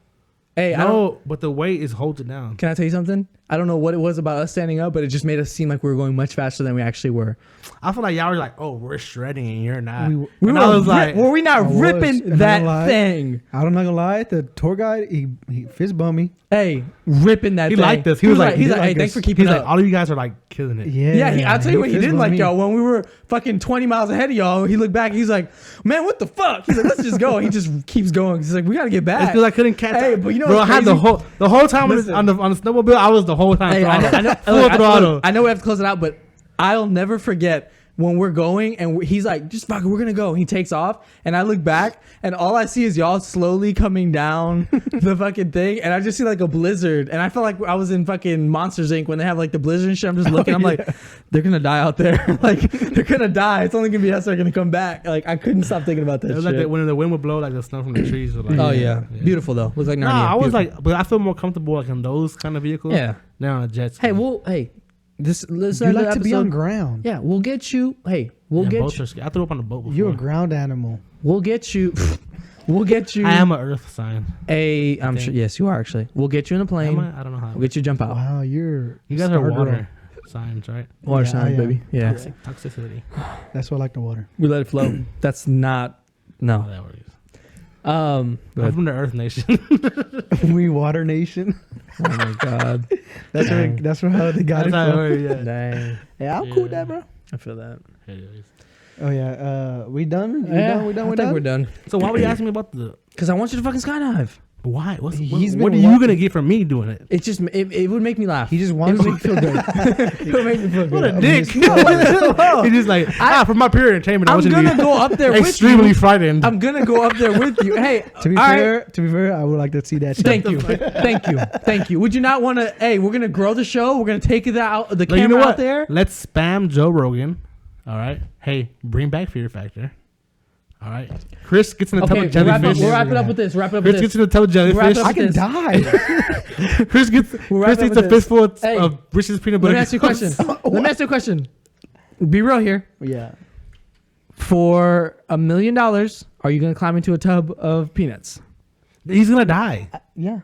Hey, I don't, No, but the weight is holds it down. can I tell you something? I don't know what it was about us standing up, but it just made us seem like we were going much faster than we actually were. I feel like y'all were like, "Oh, we're shredding and you're not." We- We And were, I was like, were we not I was, ripping and I'm that not gonna lie. thing? I'm not gonna lie, the tour guide he fist bumped me. Hey, ripping that He thing. liked us. He was like, he's he like, liked hey, thanks us. for keeping he's up. like, all of you guys are like killing it. Yeah, Yeah, I'll tell you what, he fist didn't bumped like me. y'all. When we were fucking 20 miles ahead of y'all, he looked back. He's like, man, what the fuck? He's like, let's just go. He just keeps going. He's like, we gotta get It's back. because I couldn't catch. Hey, but you know bro, I what's had the crazy? whole time Listen. on the snowmobile. I was the whole time. Hey, I know, full look, throttle. I know we have to close it out, but I'll never forget when we're going and he's like, just fuck it, we're gonna go. He takes off, and I look back, and all I see is y'all slowly coming down the fucking thing, and I just see like a blizzard, and I felt like I was in fucking Monsters Inc. when they have like the blizzard and shit. I'm just looking, I'm like, they're gonna die out there, like they're gonna die. It's only gonna be us that are gonna come back. Like I couldn't stop thinking about that It was shit. like when the wind would blow, like the snow from the trees. Would, like, Oh yeah. Beautiful though. Looks like Narnia. No, I was Beautiful. like, but I feel more comfortable like in those kind of vehicles. yeah. than on a jet ski. Hey, let's You end the like to be episode. on ground. Yeah, we'll get you. Hey, we'll Yeah, get boats you. are scary. I threw up on the boat before. You're a ground animal. We'll get you. We'll get you. I am an earth sign. I'm think. sure. Yes, you are actually. We'll get you in a Am plane. I? I don't know how. We'll get you to jump out. Wow, you're You guys are Stargirl. water signs, right? Water Yeah, signs, I am. baby. Yeah, Toxicity. That's why I like the water. we let it flow. That's not. Oh, No. that works. Go I'm ahead. from the Earth Nation. We water nation. Oh my god. That's where Dang. that's where how they got it That's how it from. works, yeah. Dang. Yeah, I'm cool with that, bro. I feel that. Anyways. Oh yeah, we done? We Yeah, done? We done? I We think done? we're done. So why were you asking me about the? Because I want you to fucking skydive. Why? What He's are been you wa- gonna get from me doing it? It just it would make me laugh. He just It wants would to make me feel good. it would make me feel good. What a I mean, dick! it's- He's just like, for my pure entertainment, I I'm want you to gonna be go up there with extremely you. frightened. I'm gonna go up there with you. Hey, To be all right. fair, I would like to see that. shit. Thank you, thank you. Would you not want to? Hey, we're gonna grow the show. We're gonna take the But camera you know what? out there. Let's spam Joe Rogan. All right. Hey, bring back Fear Factor. All right. Chris gets in the tub Okay, of jellyfish. we'll wrap it up with this. Wrap it up Chris with gets this. in the tub of wrap jellyfish. it up I can This. die. Chris gets. We'll wrap Chris it eats up a with this. fistful Hey. of Reese's peanut Let butter. me ask you a question. Let me ask you a question. Be real here. Yeah. For $1 million, are you gonna climb into a tub of peanuts? He's gonna die. Yeah.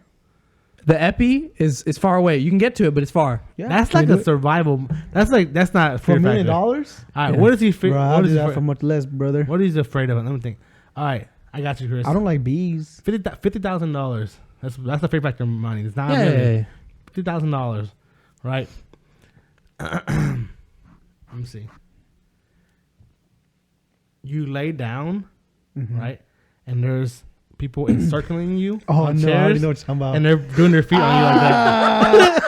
The epi is far away. You can get to it, but it's far. Yeah. That's Can like we a do it? survival. That's not For Fear $1 million. Factor. Bro, All right. Yeah. What is he? What I'll is do he? that for much less, brother. What is he afraid of? Let me think. All right. I got you, Chris. I don't like bees. $50,000. That's the Fear Factor money. It's not a Yeah. million. $50,000. Right. Let me see. You lay down, Mhm. right, and there's people encircling you. Oh on no, I already chairs, know what you're talking about. and they're doing their feet on you like that.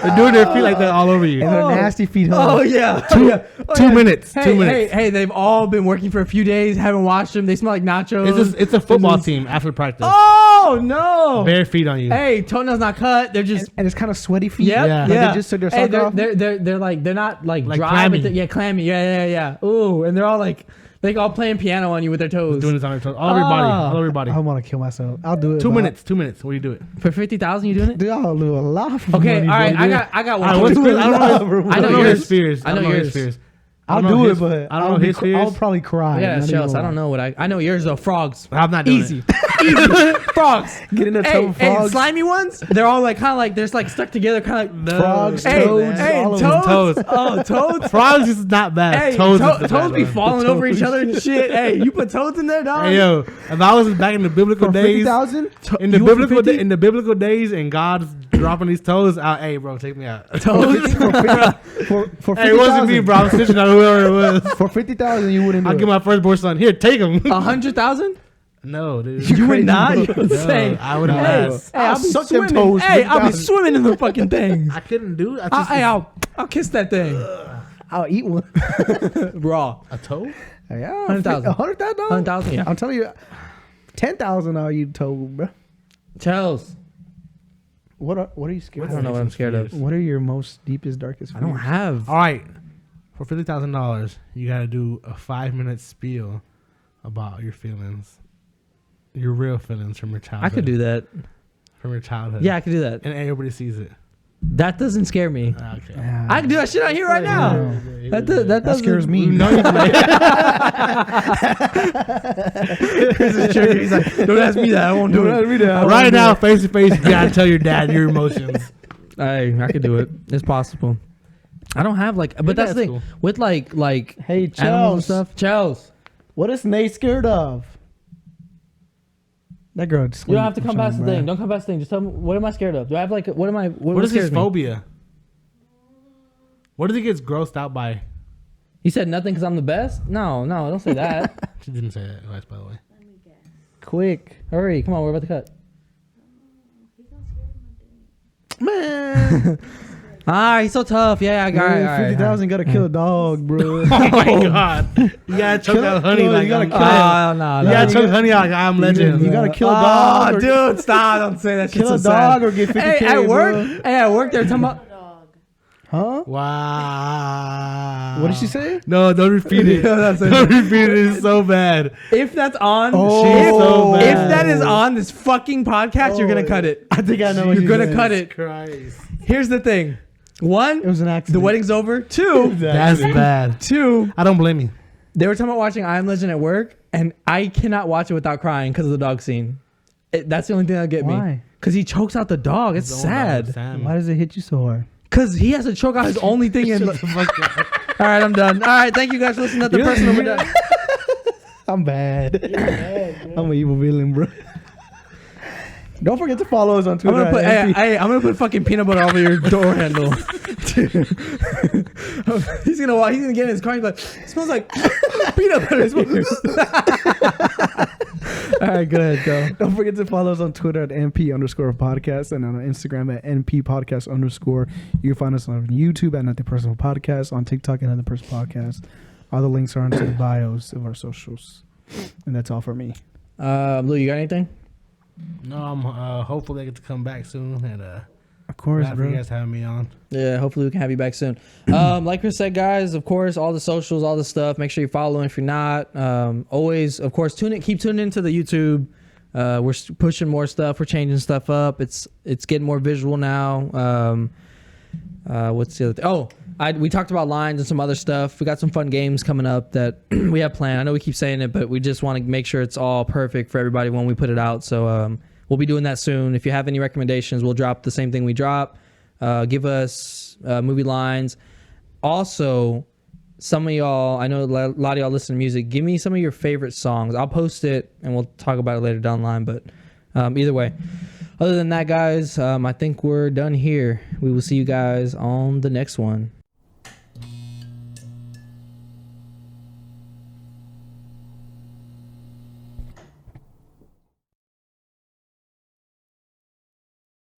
They're doing their feet like that all over you. And they're Oh. nasty feet. Oh Huh? yeah. Two- yeah. Oh, 2 yeah. minutes. Hey, 2 minutes. hey, they've all been working for a few days. Haven't watched them. They smell like nachos. It's a football team after practice. Oh no. Bare feet on you. Hey, toenails not cut. They're just. And it's kind of sweaty feet. Yep, Yeah. Like yeah. they just took their Hey, sock off. they're like they're not like Like dry, clammy. but yeah, clammy. Yeah. Ooh, and they're all like all playing piano on you with their toes. Doing this on your toes. All over your body. Ah. All over your body. I want to kill myself. I'll do it. 2 but minutes. 2 minutes. What do you do it? For 50,000, you doing it? Dude, I'll do a lot. For Okay, money, all right. bro. I got All one. right, what's Chris? I don't know. I know his yours. fears. I know don't yours. his fears. I'll I don't do know it, his- but I don't know his fears. I'll probably cry. Yeah, not shells. even I don't lie. know what I know yours though. Frogs. I'm not doing Easy, it. easy. Frogs. Get in the tub Hey, of hey, frogs. slimy ones. They're all like kind of like they're like stuck together, kind of like. Frogs, Hey, toads, hey, all of toads. them. Oh, toads. Frogs is not bad. Hey, Toads is the toads bad be one. falling The over each toads. other and shit. Hey, you put toads in there, dog? Hey yo, if I was back in the biblical For days, 50,000? in the You want for biblical 50? in the biblical days, and God's dropping these toes out. Hey bro, take me out. Toads. For Hey, it wasn't me, 50,000. bro. I was snitching on whoever it was. For 50,000, you wouldn't do I'll it. give my firstborn son. Here, take him. 100,000? No, dude. You would crazy, not. bro. You're insane. I would Hey, pass. hey, I'll be suck them swimming. toes, Hey, I'll be 50,000. swimming in the fucking thing. I couldn't do it. Hey, I'll kiss that thing I'll eat one. raw. a toe. Yeah, $100,000. $100,000. 100,000. Yeah. I'm telling you, 10,000. I'll eat toad, bro. Charles. What are you scared I of? don't know what I'm scared of. What are your most deepest, darkest I fears? don't have. All right, for $50,000, you got to do a 5-minute spiel about your feelings, your real feelings from your childhood. I could do that. From your childhood. Yeah, I could do that. and everybody sees it. That doesn't scare me. Okay. Yeah. I can do that shit out here right now. That That scares me. No, you He's like, don't ask me that. I won't do it. right now, face to face, you gotta tell your dad your emotions. I could do it. It's possible. I don't have like, but that's the thing cool. with like Hey, animals and Chels. stuff. Chels, What is Nate scared of? That girl. you don't have to come past the thing. Don't come past the thing. Just tell me, what am I scared of? Do I have like, what am I? What is scares his me? phobia? What does he get grossed out by? He said nothing because I'm the best. No, don't say that. She didn't say that twice, by the way. Let me guess. Quick, hurry, come on, we're about to cut. He's not scared of my Man. He's so tough. Yeah, I got it. 50,000 gotta kill a dog, bro. Oh my god! You gotta choke that honey no, like you gotta I'm, kill No, you gotta choke honey like I'm legend. You gotta kill a dog. Oh, or dude, stop! Don't say that. kill a Shit's so dog sad. or get 50K. Hey, at work. bro. Hey, at work, they're talking about. dog. Huh? Wow. What did she say? No, don't repeat it. Don't repeat it. It's so bad. If that's on, Oh, if, so if bad. that is on this fucking podcast, you're gonna cut it. I think I know what You're she gonna said. cut it. Christ. Here's the thing. One, It was an accident. the wedding's over. Two, That's bad. two. I don't blame you. They were talking about watching I Am Legend at work, and I cannot watch it without crying because of the dog scene. That's the only thing that'll get me. Why? Because he chokes out the dog. It's sad. Why does it hit you so hard? Because he has to choke out his only thing. In. All right, I'm done. All right, thank you guys for listening to the personal. We're done. I'm bad. I'm an evil villain, bro. Don't forget to follow us on I'm Twitter. gonna put. at MP. I'm gonna put fucking peanut butter over your door handle. He's gonna walk. He's gonna get in his car. And be like, it smells like peanut butter. It smells- All right, go ahead, go. Don't forget to follow us on Twitter at NP_podcast and on Instagram at NP podcast _. You can find us on YouTube at Nothing Personal Podcast, on TikTok at Nothing Personal Podcast. All the links are into the bios of our socials. And that's all for me. Lou, you got anything? No, I'm hopefully I get to come back soon and Of course, glad for bro. you guys having me on. Yeah, hopefully we can have you back soon. Like Chris said, guys, of course, all the socials, all the stuff. Make sure you're following if you're not. Always, of course, keep tuning into the YouTube. We're pushing more stuff. We're changing stuff up. It's getting more visual now. What's the other thing? Oh, we talked about lines and some other stuff. We got some fun games coming up that we have planned. I know we keep saying it, but we just want to make sure it's all perfect for everybody when we put it out. So we'll be doing that soon. If you have any recommendations, we'll drop the same thing we drop. Give us movie lines. Also, some of y'all, I know a lot of y'all listen to music. Give me some of your favorite songs. I'll post it and we'll talk about it later down the line. But either way, other than that, guys, I think we're done here. We will see you guys on the next one.